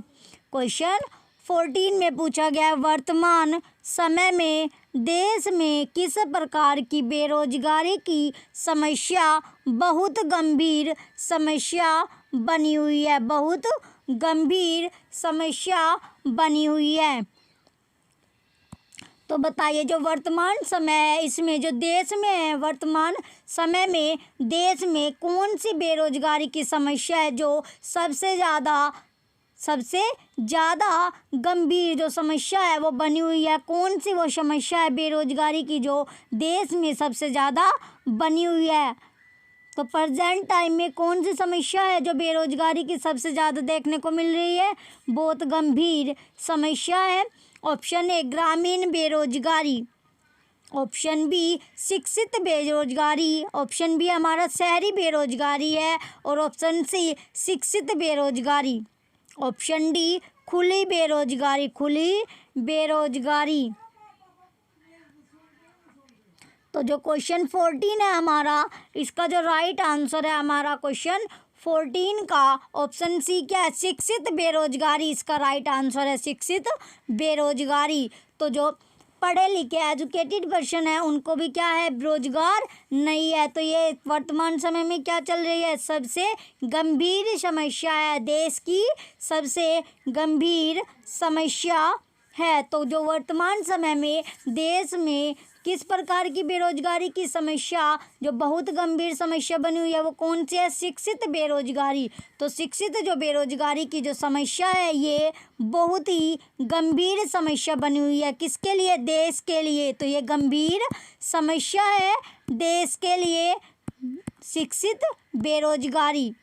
[SPEAKER 1] क्वेश्चन 14 में पूछा गया है, वर्तमान समय में देश में किस प्रकार की बेरोजगारी की समस्या बहुत गंभीर समस्या बनी हुई है। बहुत गंभीर समस्या बनी हुई है। तो बताइए जो वर्तमान समय है इसमें जो देश में है, वर्तमान समय में देश में कौन सी बेरोजगारी की समस्या है जो सबसे ज़्यादा गंभीर जो समस्या है वो बनी हुई है। कौन सी वो समस्या है बेरोजगारी की जो देश में सबसे ज़्यादा बनी हुई है। तो प्रेजेंट टाइम में कौन सी समस्या है जो बेरोजगारी की सबसे ज़्यादा देखने को मिल रही है, बहुत गंभीर समस्या है। ऑप्शन ए ग्रामीण बेरोजगारी, ऑप्शन बी शिक्षित बेरोजगारी, ऑप्शन बी हमारा शहरी बेरोजगारी है और ऑप्शन सी शिक्षित बेरोजगारी, ऑप्शन डी खुली बेरोजगारी, खुली बेरोजगारी। तो जो क्वेश्चन 14 है हमारा, इसका जो राइट आंसर है हमारा क्वेश्चन 14 का ऑप्शन सी क्या है, शिक्षित बेरोजगारी इसका राइट आंसर है, शिक्षित बेरोजगारी। तो जो पढ़े लिखे एजुकेटेड पर्सन है उनको भी क्या है, रोजगार नहीं है। तो ये वर्तमान समय में क्या चल रही है, सबसे गंभीर समस्या है, देश की सबसे गंभीर समस्या है। तो जो वर्तमान समय में देश में किस प्रकार की बेरोजगारी की समस्या जो बहुत गंभीर समस्या बनी हुई है वो कौन सी है, शिक्षित बेरोजगारी। तो शिक्षित जो बेरोजगारी की जो समस्या है ये बहुत ही गंभीर समस्या बनी हुई है, किसके लिए, देश के लिए। तो ये गंभीर समस्या है देश के लिए, शिक्षित बेरोजगारी।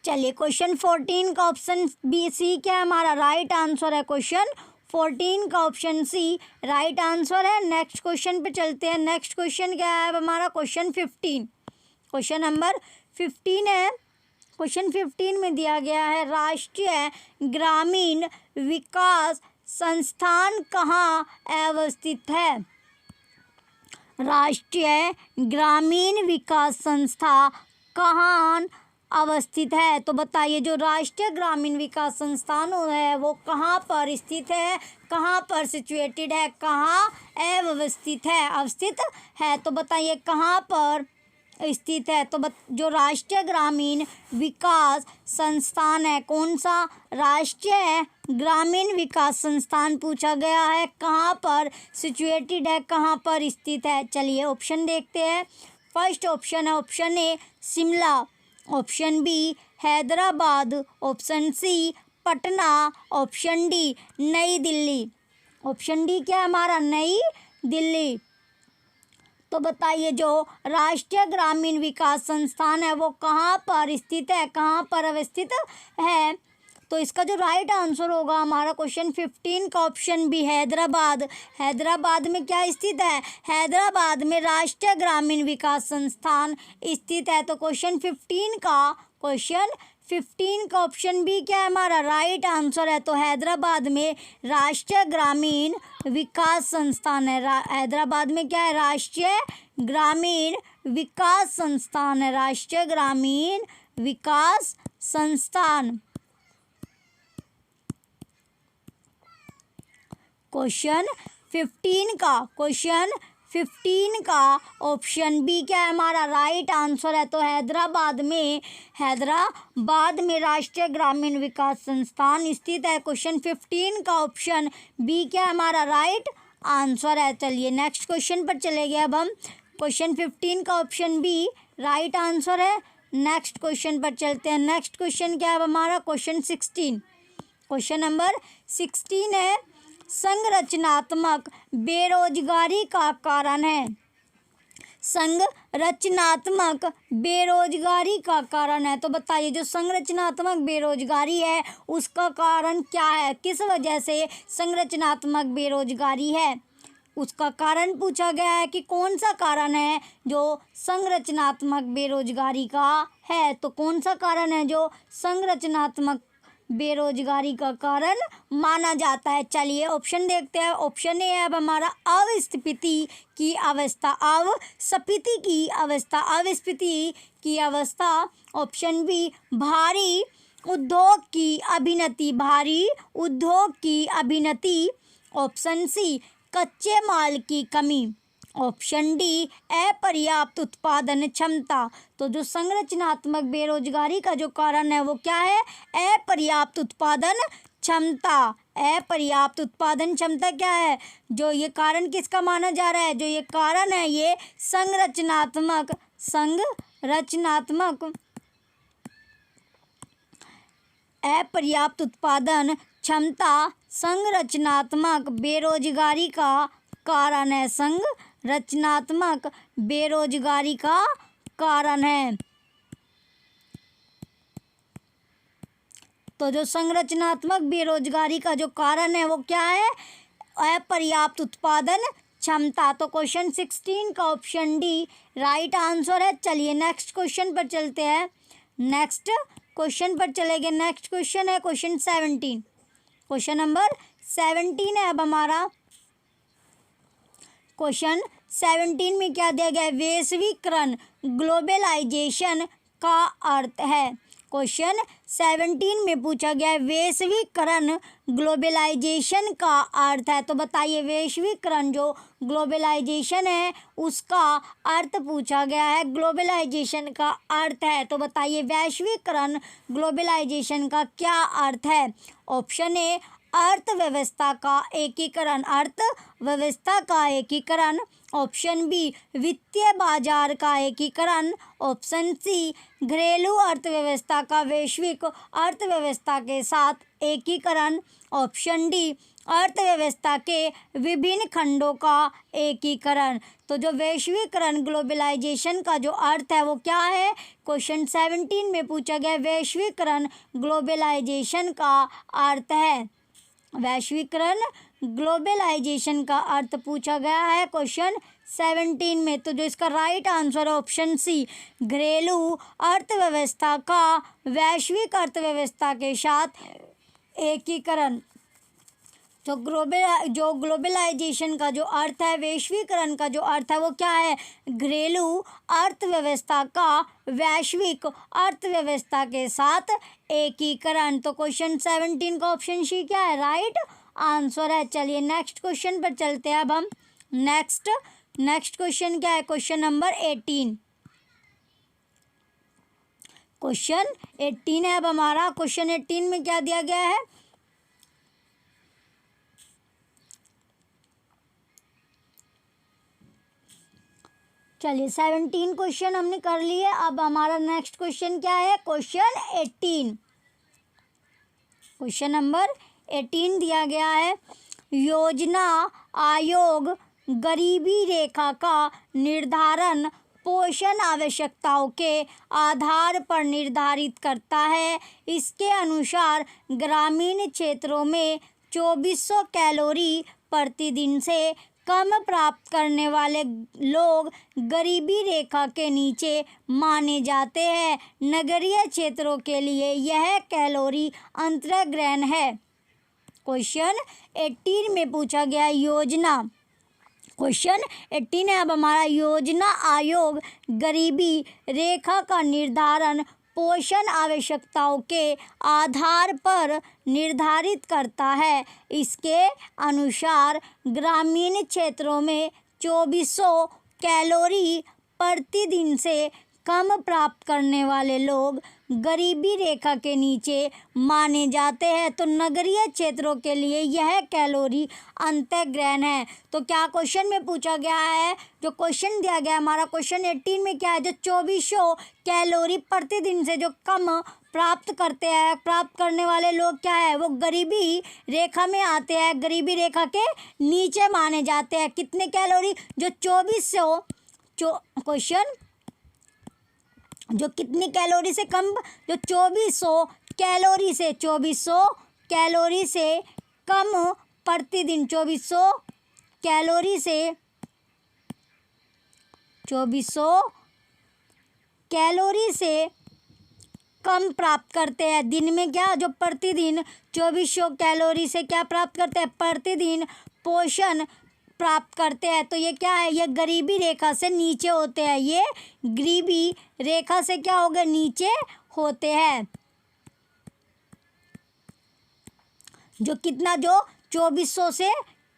[SPEAKER 1] चलिए क्वेश्चन 14 का ऑप्शन बी सी क्या है हमारा राइट आंसर है, क्वेश्चन 14 का ऑप्शन सी राइट आंसर है। नेक्स्ट क्वेश्चन पे चलते हैं। नेक्स्ट क्वेश्चन क्या है हमारा, क्वेश्चन 15, क्वेश्चन नंबर 15 है। क्वेश्चन 15 में दिया गया है, राष्ट्रीय ग्रामीण विकास संस्थान कहाँ अवस्थित है। राष्ट्रीय ग्रामीण विकास संस्था कहाँ अवस्थित है। तो बताइए जो राष्ट्रीय ग्रामीण विकास संस्थान है वो कहाँ पर स्थित है, कहाँ पर सिचुएटेड है, कहाँ अवस्थित है, अवस्थित है। तो बताइए कहाँ पर स्थित है। तो जो राष्ट्रीय ग्रामीण विकास संस्थान है, कौन सा राष्ट्रीय ग्रामीण विकास संस्थान पूछा गया है, कहाँ पर सिचुएटेड है, कहाँ पर स्थित है। चलिए ऑप्शन देखते हैं। फर्स्ट ऑप्शन है option A Shimla, option B Hyderabad, option C Patna, option D New Delhi. Option D क्या है हमारा, नई दिल्ली। तो बताइए जो राष्ट्रीय ग्रामीण विकास संस्थान है वो कहाँ पर स्थित है, कहाँ पर अवस्थित है। तो इसका जो राइट आंसर होगा हमारा क्वेश्चन 15 का ऑप्शन बी हैदराबाद। हैदराबाद में क्या स्थित है, हैदराबाद में राष्ट्रीय ग्रामीण विकास संस्थान स्थित है। तो क्वेश्चन 15 का ऑप्शन बी क्या है हमारा राइट आंसर है। तो हैदराबाद में राष्ट्रीय ग्रामीण विकास संस्थान है। हैदराबाद में क्या है, राष्ट्रीय ग्रामीण विकास संस्थान है, राष्ट्रीय ग्रामीण विकास संस्थान। क्वेश्चन 15 का ऑप्शन बी क्या है हमारा राइट आंसर है। तो हैदराबाद में राष्ट्रीय ग्रामीण विकास संस्थान स्थित है। क्वेश्चन 15 का ऑप्शन बी क्या है हमारा राइट आंसर है। चलिए नेक्स्ट क्वेश्चन पर चले गए अब हम। क्वेश्चन 15 का ऑप्शन बी राइट आंसर है। नेक्स्ट क्वेश्चन पर चलते हैं। नेक्स्ट क्वेश्चन क्या है हमारा, क्वेश्चन 16, क्वेश्चन नंबर 16 है, संरचनात्मक बेरोजगारी का कारण है। संरचनात्मक बेरोजगारी का कारण है। तो बताइए जो संरचनात्मक बेरोजगारी है उसका कारण क्या है, किस वजह से संरचनात्मक बेरोजगारी है, उसका कारण पूछा गया है कि कौन सा कारण है जो संरचनात्मक बेरोजगारी का है। तो कौन सा कारण है जो संरचनात्मक बेरोजगारी का कारण माना जाता है। चलिए ऑप्शन देखते हैं। ऑप्शन ए है अब हमारा अविस्फीति की अवस्था, अवस्फीति की अवस्था, अविस्फीति की अवस्था। ऑप्शन बी भारी उद्योग की अभिनति, भारी उद्योग की अभिनति। ऑप्शन सी कच्चे माल की कमी। ऑप्शन डी अपर्याप्त उत्पादन क्षमता। तो जो संरचनात्मक बेरोजगारी का जो कारण है वो क्या है? अपर्याप्त उत्पादन क्षमता। अपर्याप्त उत्पादन क्षमता क्या है? जो ये कारण किसका माना जा रहा है? जो ये कारण है ये संरचनात्मक अपर्याप्त उत्पादन क्षमता संरचनात्मक बेरोजगारी का कारण है, संरचनात्मक बेरोजगारी का कारण है। तो जो संरचनात्मक बेरोजगारी का जो कारण है वो क्या है? अपर्याप्त उत्पादन क्षमता। तो क्वेश्चन 16 का ऑप्शन डी राइट आंसर है। चलिए नेक्स्ट क्वेश्चन पर चलते हैं। नेक्स्ट क्वेश्चन पर चलेंगे। नेक्स्ट क्वेश्चन है क्वेश्चन 17। क्वेश्चन नंबर 17 है अब हमारा। क्वेश्चन 17 में क्या दिया गया है? वैश्वीकरण ग्लोबलाइजेशन का अर्थ है। क्वेश्चन 17 में पूछा गया है वैश्वीकरण ग्लोबलाइजेशन का अर्थ है। तो बताइए वैश्वीकरण जो ग्लोबलाइजेशन है उसका अर्थ पूछा गया है। ग्लोबलाइजेशन का अर्थ है तो बताइए वैश्वीकरण ग्लोबलाइजेशन का क्या अर्थ है? ऑप्शन ए अर्थव्यवस्था का एकीकरण, अर्थव्यवस्था का एकीकरण। ऑप्शन बी वित्तीय बाजार का एकीकरण। ऑप्शन सी घरेलू अर्थव्यवस्था का वैश्विक अर्थव्यवस्था के साथ एकीकरण। ऑप्शन डी अर्थव्यवस्था के विभिन्न खंडों का एकीकरण। तो जो वैश्वीकरण ग्लोबलाइजेशन का जो अर्थ है वो क्या है? क्वेश्चन 17 में पूछा गया वैश्वीकरण ग्लोबलाइजेशन का अर्थ है। वैश्वीकरण ग्लोबलाइजेशन का अर्थ पूछा गया है क्वेश्चन 17 में। तो जो इसका राइट आंसर है ऑप्शन सी घरेलू अर्थव्यवस्था का वैश्विक अर्थव्यवस्था के साथ एकीकरण। जो ग्लोबलाइजेशन का जो अर्थ है, वैश्वीकरण का जो अर्थ है वो क्या है? घरेलू अर्थव्यवस्था का वैश्विक अर्थव्यवस्था के साथ एकीकरण। तो क्वेश्चन 17 का ऑप्शन सी क्या है? राइट आंसर है। चलिए नेक्स्ट क्वेश्चन पर चलते हैं अब हम। नेक्स्ट क्वेश्चन क्या है? Question number 18। क्वेश्चन 18 है अब हमारा। क्वेश्चन 18 में क्या दिया गया है? चलिए 17 क्वेश्चन हमने कर लिए। अब हमारा नेक्स्ट क्वेश्चन क्या है? क्वेश्चन 18। क्वेश्चन नंबर 18 दिया गया है योजना आयोग गरीबी रेखा का निर्धारण पोषण आवश्यकताओं के आधार पर निर्धारित करता है। इसके अनुसार ग्रामीण क्षेत्रों में 2400 कैलोरी प्रतिदिन से कम प्राप्त करने वाले लोग गरीबी रेखा के नीचे माने जाते हैं। नगरीय क्षेत्रों के लिए यह कैलोरी अंतर्ग्रहण है। क्वेश्चन 18 में पूछा गया योजना। क्वेश्चन 18 है अब हमारा योजना आयोग गरीबी रेखा का निर्धारण पोषण आवश्यकताओं के आधार पर निर्धारित करता है। इसके अनुसार ग्रामीण क्षेत्रों में 2400 कैलोरी प्रतिदिन से कम प्राप्त करने वाले लोग गरीबी रेखा के नीचे माने जाते हैं। तो नगरीय क्षेत्रों के लिए यह कैलोरी अंतर्ग्रहण है। तो क्या क्वेश्चन में पूछा गया है? जो क्वेश्चन दिया गया हमारा क्वेश्चन 18 में क्या है? जो 2400 कैलोरी प्रतिदिन से जो कम प्राप्त करते हैं, प्राप्त करने वाले लोग क्या है? वो गरीबी रेखा में आते हैं, गरीबी रेखा के नीचे माने जाते हैं। कितने कैलोरी? जो 2400 क्वेश्चन जो कितनी कैलोरी से कम? जो 2400 कैलोरी से 2400 कैलोरी से कम प्रतिदिन 2400 कैलोरी से 2400 कैलोरी से कम प्राप्त करते हैं। दिन में क्या, जो प्रतिदिन 2400 कैलोरी से क्या प्राप्त करते हैं, प्रतिदिन पोषण प्राप्त करते हैं। तो ये क्या है, ये गरीबी रेखा से नीचे होते हैं, ये गरीबी रेखा से क्या हो गए, नीचे होते हैं। जो कितना, जो 2400 से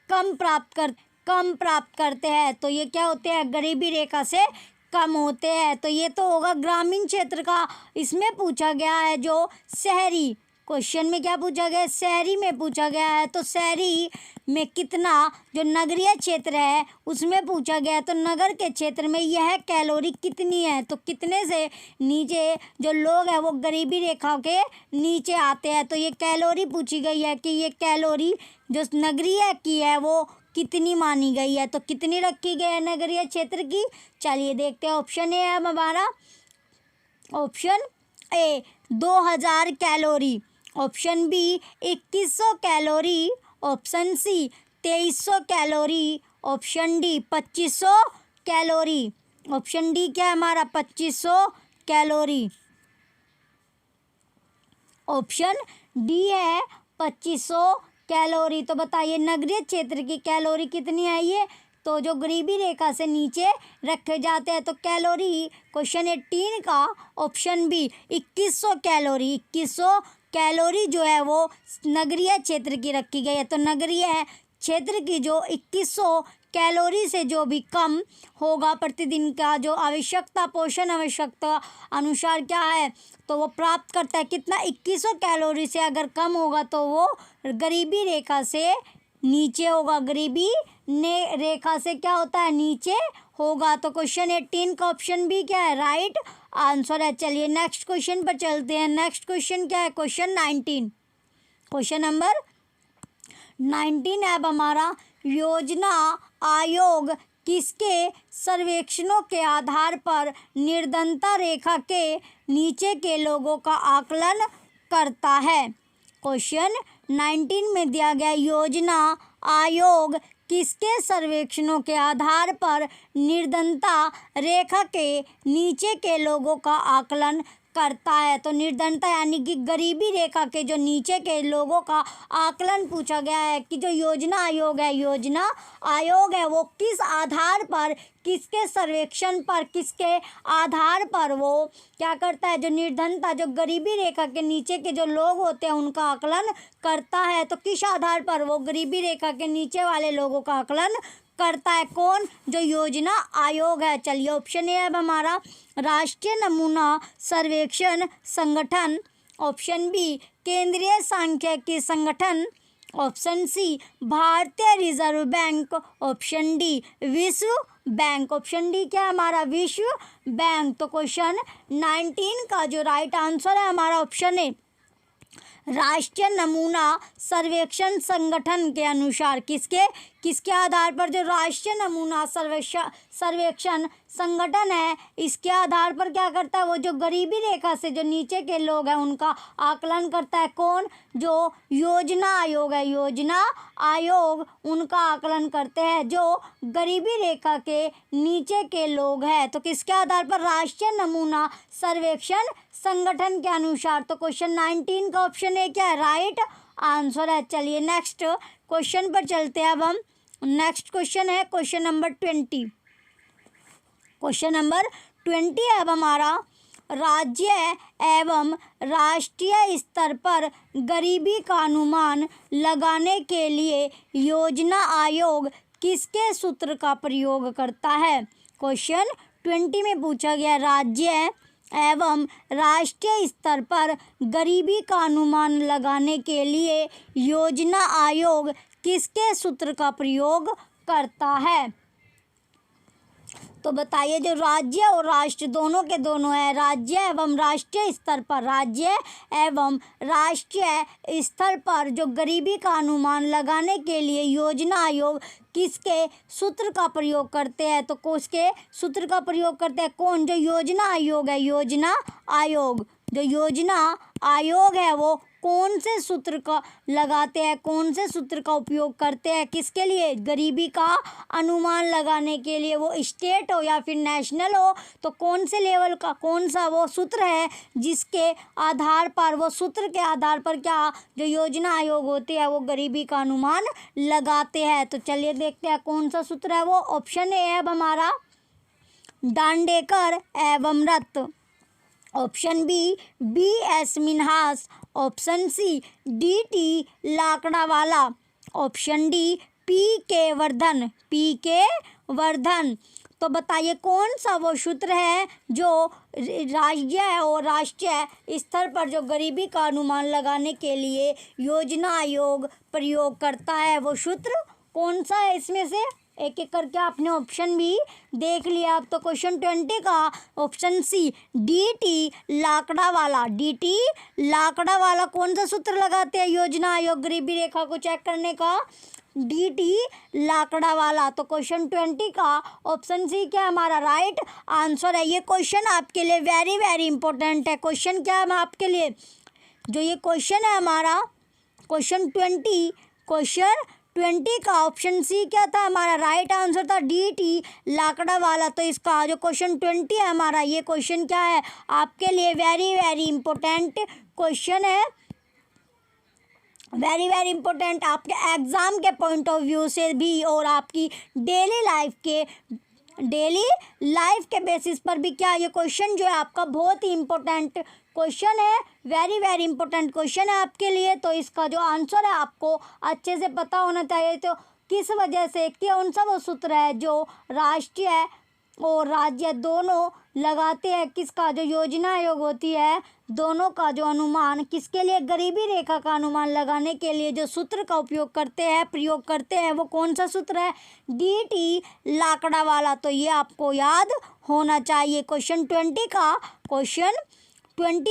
[SPEAKER 1] कम प्राप्त करते हैं, तो ये क्या होते हैं, गरीबी रेखा से कम होते हैं। तो ये तो होगा ग्रामीण क्षेत्र का। इसमें पूछा गया है जो शहरी, क्वेश्चन में क्या पूछा गया है, शहरी में पूछा गया है। तो शहरी में कितना, जो नगरीय क्षेत्र है उसमें पूछा गया है, तो नगर के क्षेत्र में यह कैलोरी कितनी है। तो कितने से नीचे जो लोग हैं वो गरीबी रेखा के नीचे आते हैं। तो ये कैलोरी पूछी गई है कि ये कैलोरी जो नगरीय की है वो कितनी मानी गई है। तो कितनी रखी गई है नगरीय क्षेत्र की, चलिए देखते हैं। ऑप्शन ए है हमारा, option A 2000 calorie, option B 2100 calorie, option C 2300 calorie, option D 2500 calorie. Option D क्या है हमारा, 2500 कैलोरी। ऑप्शन डी है 2500 कैलोरी। तो बताइए नगरीय क्षेत्र की कैलोरी कितनी है ये, तो जो गरीबी रेखा से नीचे रखे जाते हैं। तो कैलोरी क्वेश्चन 18 का ऑप्शन बी 2100 कैलोरी, 2100 कैलोरी जो है वो नगरीय क्षेत्र की रखी गई है। तो नगरीय क्षेत्र की जो 2100 कैलोरी से जो भी कम होगा प्रतिदिन का जो आवश्यकता, पोषण आवश्यकता अनुसार क्या है, तो वो प्राप्त करता है कितना, 2100 कैलोरी से अगर कम होगा तो वो गरीबी रेखा से नीचे होगा, गरीबी ने रेखा से क्या होता है, नीचे होगा। तो क्वेश्चन 18 का ऑप्शन बी क्या है, राइट आंसर है। चलिए नेक्स्ट क्वेश्चन पर चलते हैं। नेक्स्ट क्वेश्चन क्या है, क्वेश्चन 19, क्वेश्चन नंबर 19 है अब हमारा, योजना आयोग किसके सर्वेक्षणों के आधार पर निर्धनता रेखा के नीचे के लोगों का आकलन करता है। क्वेश्चन 19 में दिया गया, योजना आयोग किसके सर्वेक्षणों के आधार पर निर्धनता रेखा के नीचे के लोगों का आकलन करता है। तो निर्धनता यानी कि गरीबी रेखा के जो नीचे के लोगों का आकलन पूछा गया है कि जो योजना आयोग है वो किस आधार पर, किसके सर्वेक्षण पर, किसके आधार पर वो क्या करता है, जो निर्धनता, जो गरीबी रेखा के नीचे के जो लोग होते हैं उनका आकलन करता है। तो किस आधार पर वो गरीबी रेखा के नीचे वाले लोगों का आकलन करता है, कौन, जो योजना आयोग है। चलिए ऑप्शन ए है हमारा, राष्ट्रीय नमूना सर्वेक्षण संगठन, ऑप्शन बी केंद्रीय सांख्यिकी संगठन, ऑप्शन सी भारतीय रिजर्व बैंक, ऑप्शन डी विश्व बैंक। ऑप्शन डी क्या है हमारा, विश्व बैंक। तो क्वेश्चन 19 का जो राइट आंसर है हमारा ऑप्शन ए, राष्ट्रीय नमूना सर्वेक्षण संगठन के अनुसार, किसके आधार पर, जो राष्ट्रीय नमूना सर्वेक्षण संगठन है इसके आधार पर क्या करता है, वो जो गरीबी रेखा से जो नीचे के लोग हैं उनका आकलन करता है। कौन, जो योजना आयोग है, योजना आयोग उनका आकलन करते हैं जो गरीबी रेखा के नीचे के लोग हैं। तो किसके आधार पर, राष्ट्रीय नमूना सर्वेक्षण संगठन के अनुसार। तो क्वेश्चन 19 का ऑप्शन ए क्या है, राइट आंसर है। चलिए नेक्स्ट क्वेश्चन पर चलते हैं अब हम। नेक्स्ट क्वेश्चन है क्वेश्चन नंबर 20, क्वेश्चन नंबर 20 है अब हमारा, राज्य एवं राष्ट्रीय स्तर पर गरीबी का अनुमान लगाने के लिए योजना आयोग किसके सूत्र का प्रयोग करता है। क्वेश्चन 20 में पूछा गया, राज्य एवं राष्ट्रीय स्तर पर गरीबी का अनुमान लगाने के लिए योजना आयोग किसके सूत्र का प्रयोग करता है। तो बताइए, जो राज्य और राष्ट्र दोनों के दोनों है, राज्य एवं राष्ट्रीय स्तर पर, राज्य एवं राष्ट्रीय स्तर पर जो गरीबी का अनुमान लगाने के लिए योजना आयोग किसके सूत्र का प्रयोग करते हैं। तो किसके सूत्र का प्रयोग करते हैं, कौन, जो योजना आयोग है, योजना आयोग, जो योजना आयोग है वो कौन से सूत्र का लगाते हैं, कौन से सूत्र का उपयोग करते हैं, किसके लिए, गरीबी का अनुमान लगाने के लिए। वो स्टेट हो या फिर नेशनल हो, तो कौन से लेवल का कौन सा वो सूत्र है जिसके आधार पर, वो सूत्र के आधार पर क्या जो योजना आयोग होते हैं वो गरीबी का अनुमान लगाते हैं। तो चलिए देखते हैं कौन सा सूत्र है वो। ऑप्शन ए है अब हमारा दांडेकर एवं Rath. Option B S Minhas. Option C D T Lakdawala. Option D P K Vardhan. तो बताइए कौन सा वो सूत्र है जो राज्य और राष्ट्रीय स्तर पर जो गरीबी का अनुमान लगाने के लिए योजना आयोग प्रयोग करता है, वो सूत्र कौन सा है। इसमें से एक एक करके आपने ऑप्शन भी देख लिया। अब तो क्वेश्चन 20 का option C D T Lakdawala. D T Lakdawala कौन सा सूत्र लगाते हैं योजना आयोग गरीबी रेखा को चेक करने का, डी टी लाकड़ावाला। तो क्वेश्चन 20 का ऑप्शन सी क्या हमारा राइट आंसर है। ये क्वेश्चन आपके लिए वेरी वेरी इंपॉर्टेंट है। क्वेश्चन क्या है आपके लिए, जो ये क्वेश्चन है हमारा क्वेश्चन 20 का ऑप्शन सी क्या था हमारा, राइट आंसर था डी टी लाकड़ावाला। तो इसका जो क्वेश्चन 20 है हमारा, ये क्वेश्चन क्या है आपके लिए वेरी वेरी इंपॉर्टेंट क्वेश्चन है, वेरी वेरी इंपॉर्टेंट आपके एग्ज़ाम के पॉइंट ऑफ व्यू से भी और आपकी डेली लाइफ के बेसिस पर भी क्या ये क्वेश्चन जो है आपका बहुत ही इम्पोर्टेंट क्वेश्चन है, वेरी वेरी इंपॉर्टेंट क्वेश्चन है आपके लिए। तो इसका जो आंसर है आपको अच्छे से पता होना चाहिए। तो किस वजह से, कौन सा वो सूत्र है जो राष्ट्रीय और राज्य दोनों लगाते हैं, किसका जो योजना आयोग होती है दोनों का जो अनुमान, किसके लिए, गरीबी रेखा का अनुमान लगाने के लिए जो सूत्र का उपयोग करते हैं, प्रयोग करते हैं, वो कौन सा सूत्र है, डी टी लाकड़ावाला। तो ये आपको याद होना चाहिए। क्वेश्चन 20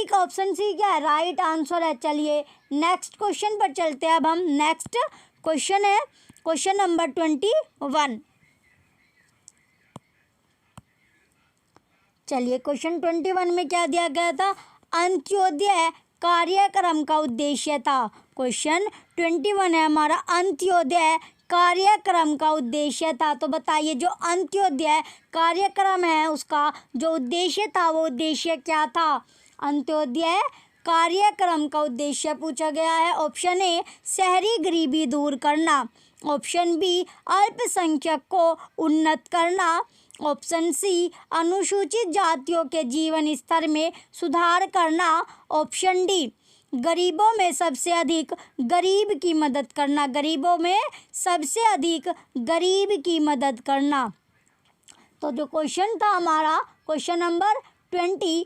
[SPEAKER 1] का ऑप्शन सी क्या है, राइट आंसर है। चलिए नेक्स्ट क्वेश्चन पर चलते हैं। अब हम नेक्स्ट क्वेश्चन है क्वेश्चन नंबर 21। चलिए क्वेश्चन 21 में क्या दिया गया था, अंत्योदय कार्यक्रम का उद्देश्य था। क्वेश्चन 21 है हमारा, अंत्योदय कार्यक्रम का उद्देश्य था। तो बताइए जो अंत्योदय कार्यक्रम है उसका जो उद्देश्य था वो उद्देश्य क्या था, अंत्योदय कार्यक्रम का उद्देश्य पूछा गया है। ऑप्शन ए शहरी गरीबी दूर करना। ऑप्शन बी अल्पसंख्यक को उन्नत करना। ऑप्शन सी अनुसूचित जातियों के जीवन स्तर में सुधार करना। ऑप्शन डी गरीबों में सबसे अधिक गरीब की मदद करना। गरीबों में सबसे अधिक गरीब की मदद करना। तो जो क्वेश्चन था हमारा क्वेश्चन नंबर 21,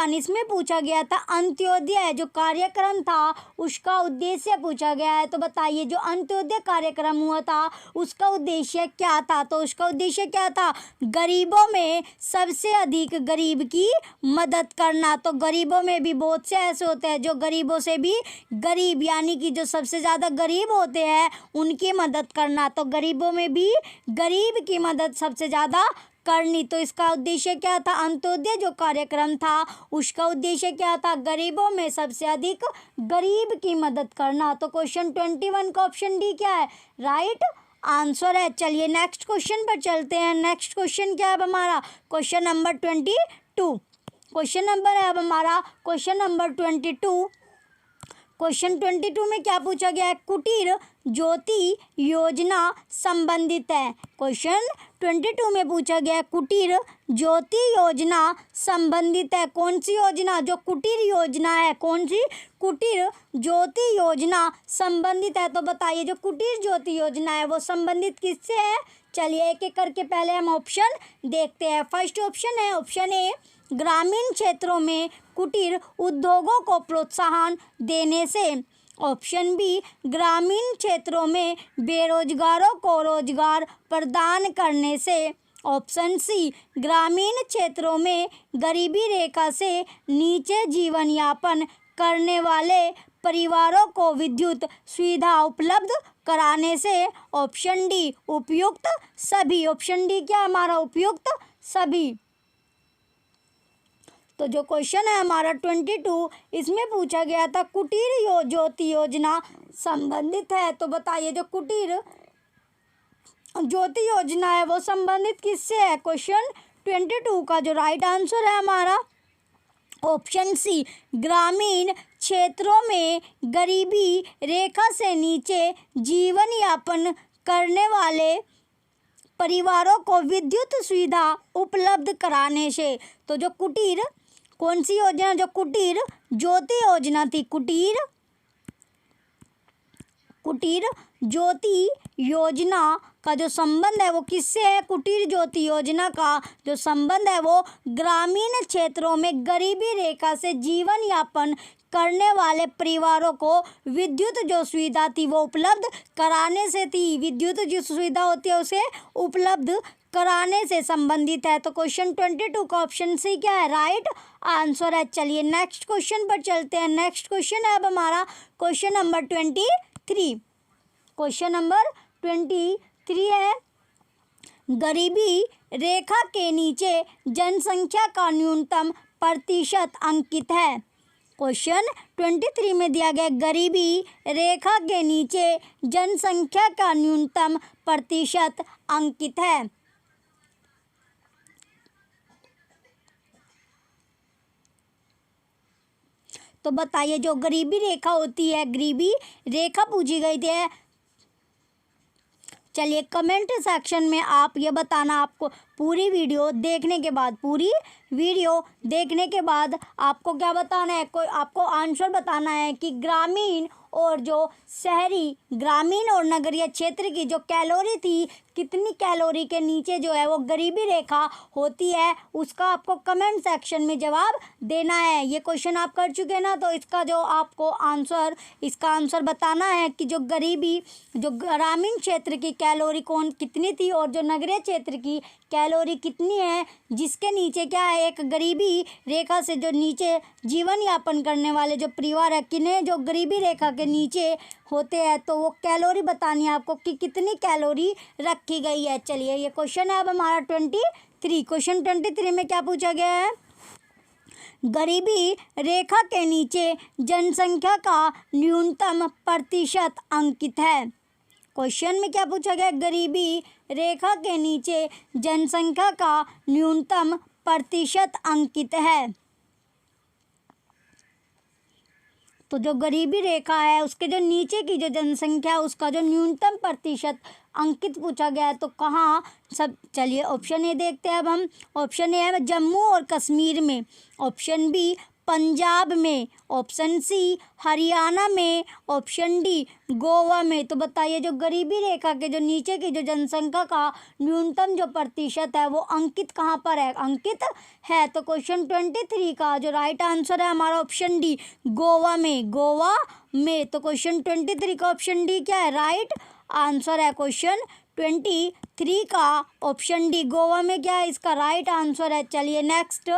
[SPEAKER 1] इसमें पूछा गया था अंत्योदय जो कार्यक्रम था उसका उद्देश्य पूछा गया है। तो बताइए जो अंत्योदय कार्यक्रम हुआ था उसका उद्देश्य क्या था। तो उसका उद्देश्य क्या था, गरीबों में सबसे अधिक गरीब की मदद करना। तो गरीबों में भी बहुत से ऐसे होते हैं जो गरीबों से भी गरीब, यानी कि जो सबसे ज़्यादा गरीब होते हैं उनकी मदद करना। तो गरीबों में भी गरीब की मदद सबसे ज़्यादा करनी। तो इसका उद्देश्य क्या था, अंत्योदय जो कार्यक्रम था उसका उद्देश्य क्या था, गरीबों में सबसे अधिक गरीब की मदद करना। तो क्वेश्चन 21 का ऑप्शन डी क्या है, राइट आंसर है। चलिए नेक्स्ट क्वेश्चन पर चलते हैं। नेक्स्ट क्वेश्चन क्या है अब हमारा, क्वेश्चन नंबर 22। क्वेश्चन नंबर है अब हमारा क्वेश्चन नंबर 22। क्वेश्चन 22 में क्या पूछा गया है, कुटीर ज्योति योजना संबंधित है। क्वेश्चन 22 में पूछा गया है कुटीर ज्योति योजना संबंधित है। कौन सी योजना, जो कुटीर योजना है, कौन सी, कुटीर ज्योति योजना संबंधित है। तो बताइए जो कुटीर ज्योति योजना है वो संबंधित किससे है। चलिए एक एक करके पहले हम ऑप्शन देखते हैं। फर्स्ट ऑप्शन है ऑप्शन ए ग्रामीण क्षेत्रों में कुटीर उद्योगों को प्रोत्साहन देने से। ऑप्शन बी ग्रामीण क्षेत्रों में बेरोजगारों को रोजगार प्रदान करने से। ऑप्शन सी ग्रामीण क्षेत्रों में गरीबी रेखा से नीचे जीवन यापन करने वाले परिवारों को विद्युत सुविधा उपलब्ध कराने से। ऑप्शन डी उपयुक्त सभी। ऑप्शन डी क्या हमारा, उपयुक्त सभी। तो जो क्वेश्चन है हमारा 22, इसमें पूछा गया था कुटीर ज्योति योजना संबंधित है। तो बताइए जो कुटीर ज्योति योजना है वो संबंधित किससे है। क्वेश्चन 22 का जो राइट आंसर है हमारा ऑप्शन सी, ग्रामीण क्षेत्रों में गरीबी रेखा से नीचे जीवन यापन करने वाले परिवारों को विद्युत सुविधा उपलब्ध कराने से। तो जो कुटीर कौन सी योजना, जो कुटीर ज्योति योजना थी, कुटीर ज्योति योजना का जो संबंध है वो किससे है। कुटीर ज्योति योजना का जो संबंध है वो ग्रामीण क्षेत्रों में गरीबी रेखा से जीवन यापन करने वाले परिवारों को विद्युत जो सुविधा थी वो उपलब्ध कराने से थी। विद्युत जो सुविधा होती है उसे उपलब्ध कराने से संबंधित है। तो क्वेश्चन 22 का ऑप्शन सी क्या है, राइट आंसर है। चलिए नेक्स्ट क्वेश्चन पर चलते हैं। नेक्स्ट क्वेश्चन है अब हमारा क्वेश्चन नंबर 23। क्वेश्चन नंबर 23 है, गरीबी रेखा के नीचे जनसंख्या का न्यूनतम प्रतिशत अंकित है। क्वेश्चन 23 में दिया गया गरीबी रेखा के नीचे जनसंख्या का न्यूनतम प्रतिशत अंकित है। तो बताइए जो गरीबी रेखा होती है, गरीबी रेखा पूछी गई थी। चलिए कमेंट सेक्शन में आप ये बताना, आपको पूरी वीडियो देखने के बाद आपको क्या बताना है, कोई आपको आंसर बताना है कि ग्रामीण और जो शहरी, ग्रामीण और नगरीय क्षेत्र की जो कैलोरी थी, कितनी कैलोरी के नीचे जो है वो गरीबी रेखा होती है, उसका आपको कमेंट सेक्शन में जवाब देना है। ये क्वेश्चन आप कर चुके हैं ना, तो इसका जो आपको आंसर, इसका आंसर बताना है कि जो गरीबी, जो ग्रामीण क्षेत्र की कैलोरी कितनी थी और जो नगरीय क्षेत्र की कैलोरी कितनी है, जिसके नीचे क्या है, एक गरीबी रेखा से जो नीचे जीवन यापन करने वाले जो परिवार है, किन्हें जो गरीबी रेखा के नीचे होते हैं, तो वो कैलोरी बतानी है आपको कि कितनी कैलोरी रखी गई है। चलिए ये क्वेश्चन है अब हमारा 23। क्वेश्चन 23 में क्या पूछा गया है, गरीबी रेखा के नीचे जनसंख्या का न्यूनतम प्रतिशत अंकित है। क्वेश्चन में क्या पूछा गया, गरीबी रेखा के नीचे जनसंख्या का न्यूनतम प्रतिशत अंकित है। तो जो गरीबी रेखा है उसके जो नीचे की जो जनसंख्या है उसका जो न्यूनतम प्रतिशत अंकित पूछा गया है, तो कहाँ सब। चलिए ऑप्शन ए देखते हैं अब हम। ऑप्शन ए है जम्मू और कश्मीर में, ऑप्शन बी पंजाब में, ऑप्शन सी हरियाणा में, ऑप्शन डी गोवा में। तो बताइए जो गरीबी रेखा के जो नीचे की जो जनसंख्या का न्यूनतम जो प्रतिशत है वो अंकित कहाँ पर है, अंकित है। तो क्वेश्चन 23 का जो राइट आंसर है हमारा ऑप्शन डी, गोवा में, गोवा में। तो क्वेश्चन 23 का ऑप्शन डी क्या है, राइट आंसर है। क्वेश्चन 23 का ऑप्शन डी गोवा में क्या है, इसका राइट आंसर है। चलिए नेक्स्ट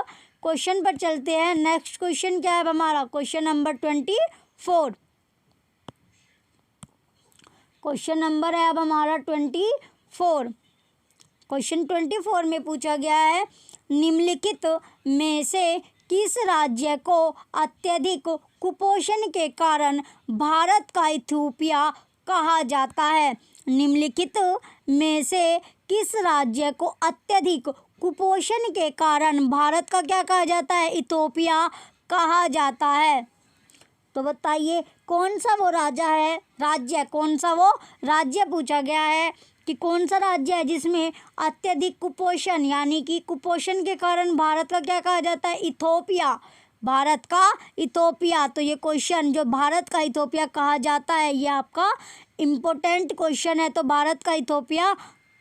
[SPEAKER 1] क्वेश्चन पर चलते हैं। नेक्स्ट क्वेश्चन क्या है हमारा, क्वेश्चन नंबर 24। क्वेश्चन नंबर है अब हमारा 24। क्वेश्चन 24 में पूछा गया है, निम्नलिखित में से किस राज्य को अत्यधिक कुपोषण के कारण भारत का इथियोपिया कहा जाता है। निम्नलिखित में से किस राज्य को अत्यधिक कुपोषण के कारण भारत का क्या कहा जाता है, इथियोपिया कहा जाता है। तो बताइए कौन सा वो राज्य कौन सा वो राज्य पूछा गया है कि कौन सा राज्य है जिसमें अत्यधिक कुपोषण, यानी कि कुपोषण के कारण भारत का क्या कहा जाता है, इथियोपिया, भारत का इथियोपिया। तो ये क्वेश्चन जो भारत का इथियोपिया कहा जाता है ये आपका इम्पोर्टेंट क्वेश्चन है। तो भारत का इथियोपिया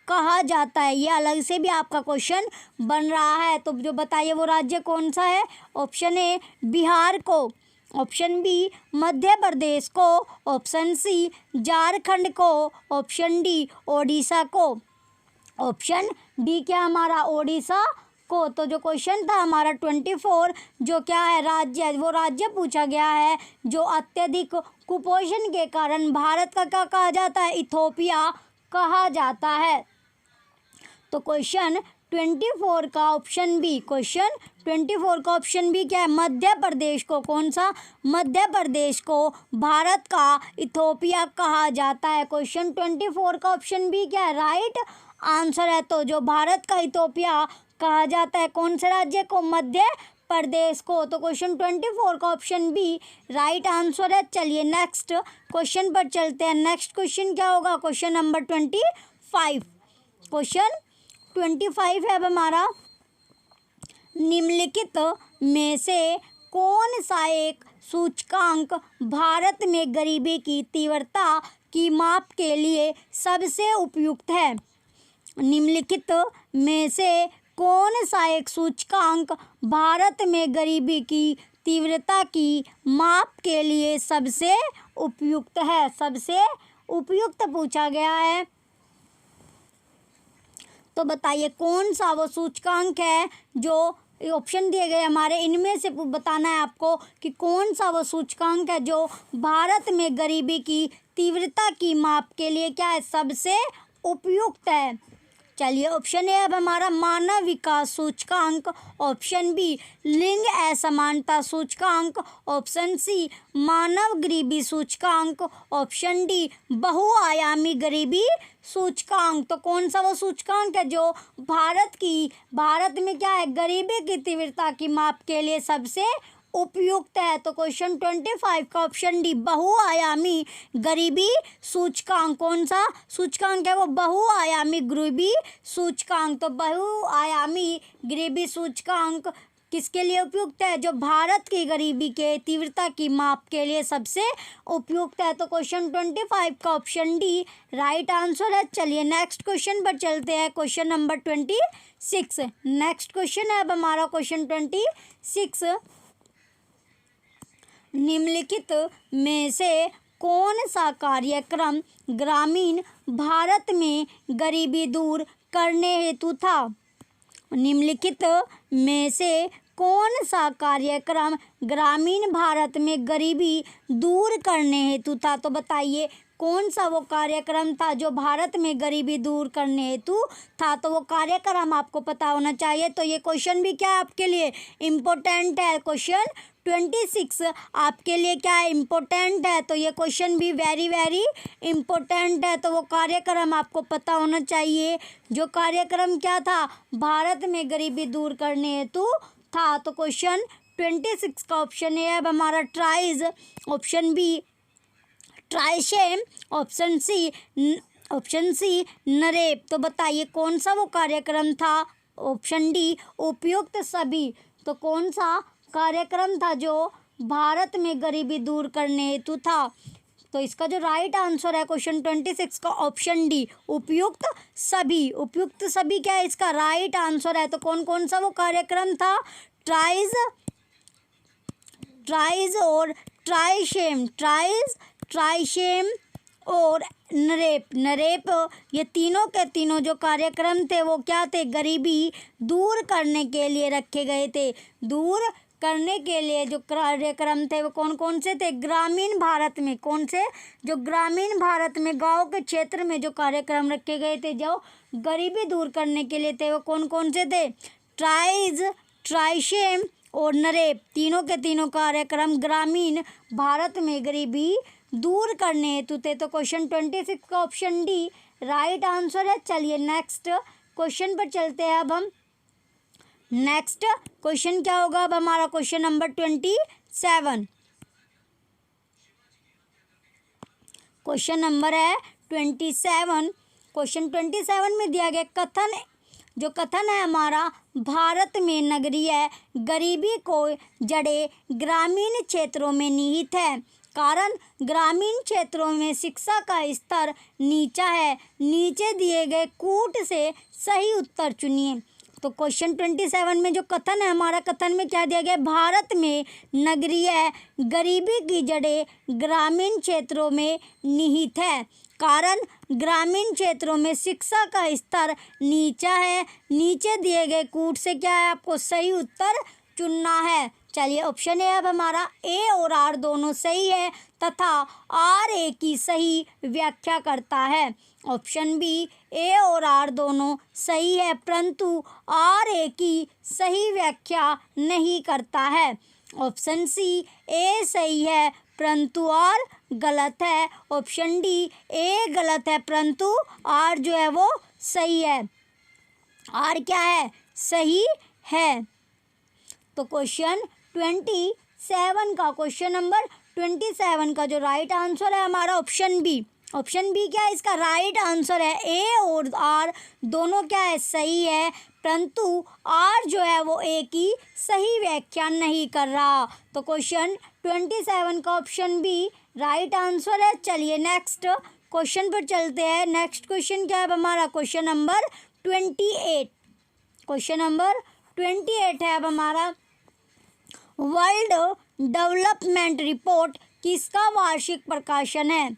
[SPEAKER 1] कहा जाता है, ये अलग से भी आपका क्वेश्चन बन रहा है। तो जो बताइए वो राज्य कौन सा है, ऑप्शन ए बिहार को, ऑप्शन बी मध्य प्रदेश को, ऑप्शन सी झारखंड को, ऑप्शन डी ओडिशा को, ऑप्शन डी क्या हमारा ओडिशा को। तो जो क्वेश्चन था हमारा 24 जो क्या है राज्य, वो राज्य पूछा गया है जो अत्यधिक कुपोषण के कारण भारत का क्या कहा जाता है, इथियोपिया कहा जाता है। तो क्वेश्चन 24 का ऑप्शन बी, क्वेश्चन 24 का ऑप्शन बी क्या है? मध्य प्रदेश को, कौन सा? मध्य प्रदेश को भारत का इथोपिया कहा जाता है। क्वेश्चन 24 का ऑप्शन बी क्या है? राइट आंसर है। तो जो भारत का इथोपिया कहा जाता है कौन से राज्य को? मध्य प्रदेश को। तो क्वेश्चन 24 का ऑप्शन बी राइट आंसर है। चलिए नेक्स्ट क्वेश्चन पर चलते हैं। नेक्स्ट क्वेश्चन क्या होगा? Question number 25। क्वेश्चन 25 है अब हमारा, निम्नलिखित में से कौन सा एक सूचकांक भारत में गरीबी की तीव्रता की माप के लिए सबसे उपयुक्त है? निम्नलिखित में से कौन सा एक सूचकांक भारत में गरीबी की तीव्रता की माप के लिए सबसे उपयुक्त है? सबसे उपयुक्त पूछा गया है। तो बताइए कौन सा वो सूचकांक है जो ऑप्शन दिए गए हमारे, इनमें से बताना है आपको कि कौन सा वो सूचकांक है जो भारत में गरीबी की तीव्रता की माप के लिए क्या है? सबसे उपयुक्त है। चलिए ऑप्शन ए अब हमारा मानव विकास सूचकांक, ऑप्शन बी लिंग असमानता सूचकांक, ऑप्शन सी मानव गरीबी सूचकांक, ऑप्शन डी बहुआयामी गरीबी सूचकांक। तो कौन सा वो सूचकांक है जो भारत में क्या है? गरीबी की तीव्रता की माप के लिए सबसे उपयुक्त है। तो क्वेश्चन 25 का ऑप्शन डी बहुआयामी गरीबी सूचकांक। कौन सा सूचकांक है वो? बहुआयामी गरीबी सूचकांक। तो बहुआयामी गरीबी सूचकांक किसके लिए उपयुक्त है? जो भारत की गरीबी के तीव्रता की माप के लिए सबसे उपयुक्त है। तो क्वेश्चन 25 का ऑप्शन डी राइट आंसर है। चलिए नेक्स्ट क्वेश्चन पर चलते हैं। Question number 26। नेक्स्ट क्वेश्चन है अब हमारा क्वेश्चन 26, निम्नलिखित में से कौन सा कार्यक्रम ग्रामीण भारत में गरीबी दूर करने हेतु था? निम्नलिखित में से कौन सा कार्यक्रम ग्रामीण भारत में गरीबी दूर करने हेतु था? तो बताइए कौन सा वो कार्यक्रम था जो भारत में गरीबी दूर करने हेतु था? तो वो कार्यक्रम आपको पता होना चाहिए। तो ये क्वेश्चन भी क्या है आपके लिए? इम्पोर्टेंट है। क्वेश्चन 26 आपके लिए क्या है? इम्पोर्टेंट है। तो ये क्वेश्चन भी वेरी वेरी इम्पोर्टेंट है। तो वो कार्यक्रम आपको पता होना चाहिए। जो कार्यक्रम क्या था? भारत में गरीबी दूर करने हेतु था। तो क्वेश्चन 26 का ऑप्शन ए अब हमारा ट्राइज, option B TRYSEM, option C NREP. तो बताइए कौन सा वो कार्यक्रम था? ऑप्शन डी उपयुक्त सभी। तो कौन सा कार्यक्रम था जो भारत में गरीबी दूर करने हेतु था? तो इसका जो राइट आंसर है क्वेश्चन 26 का ऑप्शन डी उपयुक्त सभी। उपयुक्त सभी क्या है? इसका राइट आंसर है। तो कौन कौन सा वो कार्यक्रम था? ट्राइज और ट्राइशेम और नरेप ये तीनों के तीनों जो कार्यक्रम थे वो क्या थे? गरीबी दूर करने के लिए रखे गए थे। दूर करने के लिए जो कार्यक्रम थे वो कौन कौन से थे? ग्रामीण भारत में। कौन से? जो ग्रामीण भारत में गांव के क्षेत्र में जो कार्यक्रम रखे गए थे जो गरीबी दूर करने के लिए थे वो कौन कौन से थे? ट्राइज, ट्राइशेम और नरेप, तीनों के तीनों कार्यक्रम ग्रामीण भारत में गरीबी दूर करने हेतु थे। तो क्वेश्चन 26 का ऑप्शन डी राइट आंसर है। चलिए नेक्स्ट क्वेश्चन पर चलते हैं। अब हम नेक्स्ट क्वेश्चन क्या होगा अब हमारा? Question number 27। क्वेश्चन नंबर है 27। क्वेश्चन 27 में दिया गया कथन है हमारा, भारत में नगरीय गरीबी को जड़ें ग्रामीण क्षेत्रों में निहित है। कारण ग्रामीण क्षेत्रों में शिक्षा का स्तर नीचा है। नीचे दिए गए कूट से सही उत्तर चुनिए। तो क्वेश्चन 27 में जो कथन है हमारा, कथन में क्या दिया गया? भारत में नगरीय गरीबी की जड़ें ग्रामीण क्षेत्रों में निहित है। कारण ग्रामीण क्षेत्रों में शिक्षा का स्तर नीचा है। नीचे दिए गए कूट से क्या है? आपको सही उत्तर चुनना है। चलिए ऑप्शन ए अब हमारा ए और आर दोनों सही है। तथा RA की सही व्याख्या करता है। ऑप्शन बी, ए और आर दोनों सही है परंतु RA की सही व्याख्या नहीं करता है। ऑप्शन सी, ए सही है परंतु आर गलत है। ऑप्शन डी, ए गलत है परंतु आर जो है वो सही है। आर क्या है? सही है। तो क्वेश्चन 27 का, क्वेश्चन नंबर 27 का जो राइट आंसर है हमारा ऑप्शन बी। ऑप्शन बी क्या है? इसका राइट आंसर है। ए और आर दोनों क्या है? सही है परंतु आर जो है वो ए की सही व्याख्या नहीं कर रहा। तो क्वेश्चन 27 का ऑप्शन बी राइट आंसर है। चलिए नेक्स्ट क्वेश्चन पर चलते हैं। नेक्स्ट क्वेश्चन क्या है अब हमारा? Question number 28। क्वेश्चन नंबर 28 है अब हमारा, वर्ल्ड डेवलपमेंट रिपोर्ट किसका वार्षिक प्रकाशन है?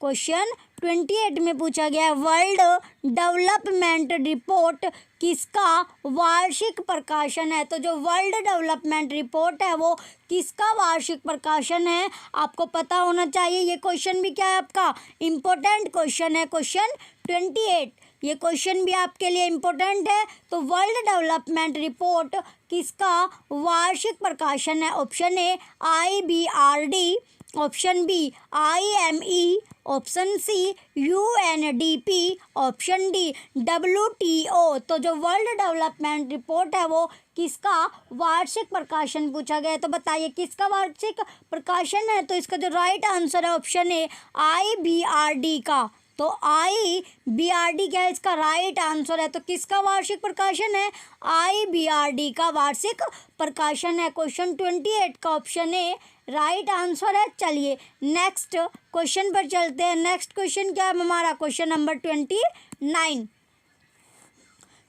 [SPEAKER 1] क्वेश्चन 28 में पूछा गया है वर्ल्ड डेवलपमेंट रिपोर्ट किसका वार्षिक प्रकाशन है। तो जो वर्ल्ड डेवलपमेंट रिपोर्ट है वो किसका वार्षिक प्रकाशन है आपको पता होना चाहिए। ये क्वेश्चन भी क्या है आपका? इम्पोर्टेंट क्वेश्चन है। क्वेश्चन 28 ये क्वेश्चन भी आपके लिए इम्पोर्टेंट है। तो वर्ल्ड डेवलपमेंट रिपोर्ट किसका वार्षिक प्रकाशन है? Option A, IBRD। Option B, IME। Option C, UNDP। Option D, WTO। तो जो वर्ल्ड डेवलपमेंट रिपोर्ट है वो किसका वार्षिक प्रकाशन पूछा गया है। तो बताइए किसका वार्षिक प्रकाशन है। तो इसका जो राइट आंसर है ऑप्शन ए, IBRD का। तो IBRD क्या है? इसका राइट आंसर है। तो किसका वार्षिक प्रकाशन है? IBRD का वार्षिक प्रकाशन है। क्वेश्चन 28 का ऑप्शन ए राइट आंसर है। चलिए नेक्स्ट क्वेश्चन पर चलते हैं। नेक्स्ट क्वेश्चन क्या है हमारा? Question number 29।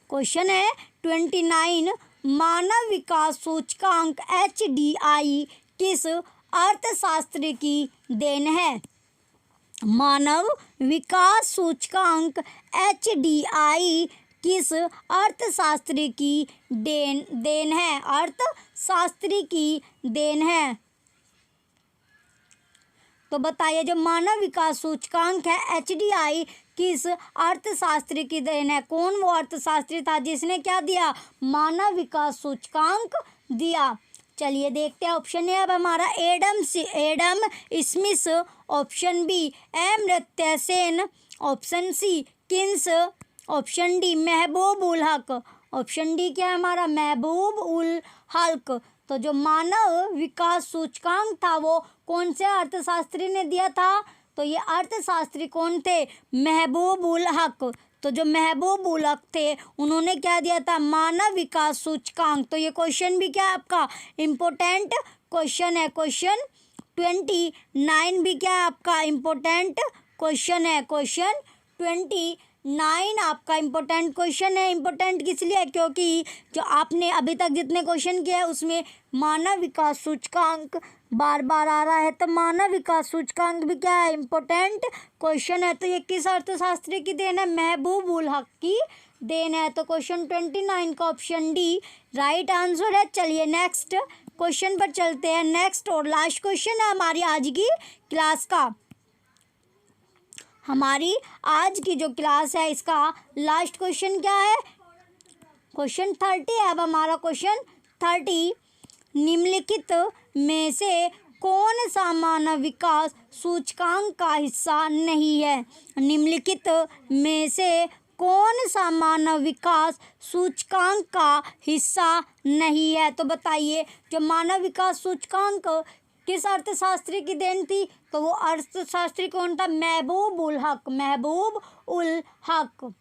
[SPEAKER 1] क्वेश्चन है 29, मानव विकास सूचकांक HDI किस अर्थशास्त्र की देन है? मानव विकास सूचकांक HDI किस अर्थशास्त्री की देन है? अर्थशास्त्री की देन है। तो बताइए जो मानव विकास सूचकांक है HDI किस अर्थशास्त्री की देन है? कौन वो अर्थशास्त्री था जिसने क्या दिया? मानव विकास सूचकांक दिया। चलिए देखते हैं ऑप्शन ए अब हमारा Adam Smith. Option B, Amartya Sen. Option C, Keynes. Option D, Mahbub ul हक। ऑप्शन डी क्या है हमारा? महबूब उल हक। तो जो मानव विकास सूचकांक था वो कौन से अर्थशास्त्री ने दिया था? तो ये अर्थशास्त्री कौन थे? महबूब उल हक। तो जो महबूब उल हक थे उन्होंने क्या दिया था? मानव विकास सूचकांक। तो ये क्वेश्चन भी क्या है आपका? इम्पोर्टेंट क्वेश्चन है। क्वेश्चन 29 भी क्या है आपका? इम्पोर्टेंट क्वेश्चन है। क्वेश्चन 29 आपका इम्पोर्टेंट क्वेश्चन है। इम्पोर्टेंट किस लिए? क्योंकि जो आपने अभी तक जितने क्वेश्चन किए हैं उसमें मानव विकास सूचकांक बार बार आ रहा है। तो मानव विकास सूचकांक भी क्या है? इम्पोर्टेंट क्वेश्चन है। तो ये किस अर्थशास्त्री की देन है? महबूब उल हक की देन है। तो क्वेश्चन 29 का ऑप्शन डी राइट आंसर है। चलिए नेक्स्ट क्वेश्चन पर चलते हैं। नेक्स्ट और लास्ट क्वेश्चन है हमारी आज की क्लास का। हमारी आज की जो क्लास है इसका लास्ट क्वेश्चन क्या है? क्वेश्चन 30 है अब हमारा। क्वेश्चन 30, निम्नलिखित में से कौन सा मानव विकास सूचकांक का हिस्सा नहीं है? निम्नलिखित में से कौन सा मानव विकास सूचकांक का हिस्सा नहीं है? तो बताइए जो मानव विकास सूचकांक किस अर्थशास्त्री की देन थी? तो वो अर्थशास्त्री कौन था? महबूब उल हक। महबूब उल हक।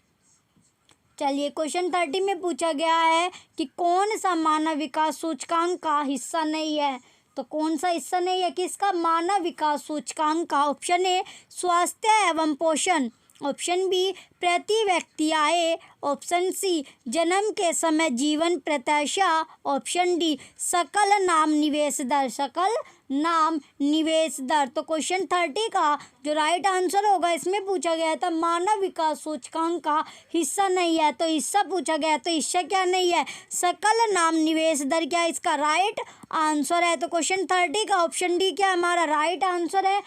[SPEAKER 1] चलिए क्वेश्चन 30 में पूछा गया है कि कौन सा मानव विकास सूचकांक का हिस्सा नहीं है। तो कौन सा हिस्सा नहीं है किसका? मानव विकास सूचकांक का। ऑप्शन ए, स्वास्थ्य एवं पोषण। ऑप्शन बी, प्रति व्यक्ति आय। ऑप्शन सी, जन्म के समय जीवन प्रत्याशा। ऑप्शन डी, सकल नाम निवेश दर। सकल नाम निवेश दर। तो क्वेश्चन 30 का जो राइट आंसर होगा, इसमें पूछा गया था मानव विकास सूचकांक का हिस्सा नहीं है, तो हिस्सा पूछा गया, तो हिस्सा क्या नहीं है, सकल नाम निवेश दर क्या इसका राइट आंसर है। तो क्वेश्चन 30 का ऑप्शन डी क्या हमारा राइट आंसर है।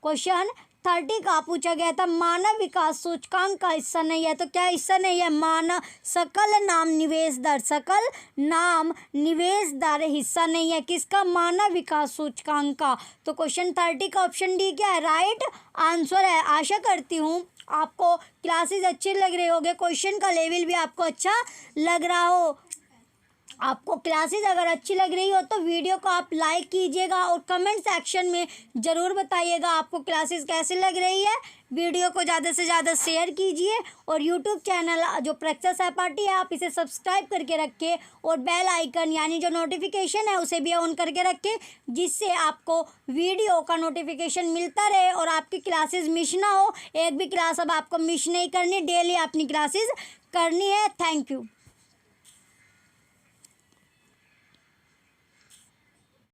[SPEAKER 1] क्वेश्चन 30 का पूछा गया था मानव विकास सूचकांक का हिस्सा नहीं है, तो क्या हिस्सा नहीं है, मानव सकल नाम निवेश दर, सकल नाम निवेश दर हिस्सा नहीं है किसका, मानव विकास सूचकांक का। तो क्वेश्चन 30 का ऑप्शन डी क्या है, राइट आंसर है। आशा करती हूँ आपको क्लासेस अच्छे लग रहे होंगे, क्वेश्चन का लेवल भी आपको अच्छा लग रहा हो। आपको क्लासेस अगर अच्छी लग रही हो तो वीडियो को आप लाइक कीजिएगा और कमेंट सेक्शन में ज़रूर बताइएगा आपको क्लासेस कैसी लग रही है। वीडियो को ज़्यादा से ज़्यादा शेयर कीजिए और यूट्यूब चैनल जो प्रैक्टिस सहपाठी है आप इसे सब्सक्राइब करके रखें और बेल आइकन यानी जो नोटिफिकेशन है उसे भी ऑन करके रखें, जिससे आपको वीडियो का नोटिफिकेशन मिलता रहे और आपकी क्लासेस मिस ना हो। एक भी क्लास अब आपको मिस नहीं करनी, डेली अपनी क्लासेस करनी है। Thank you.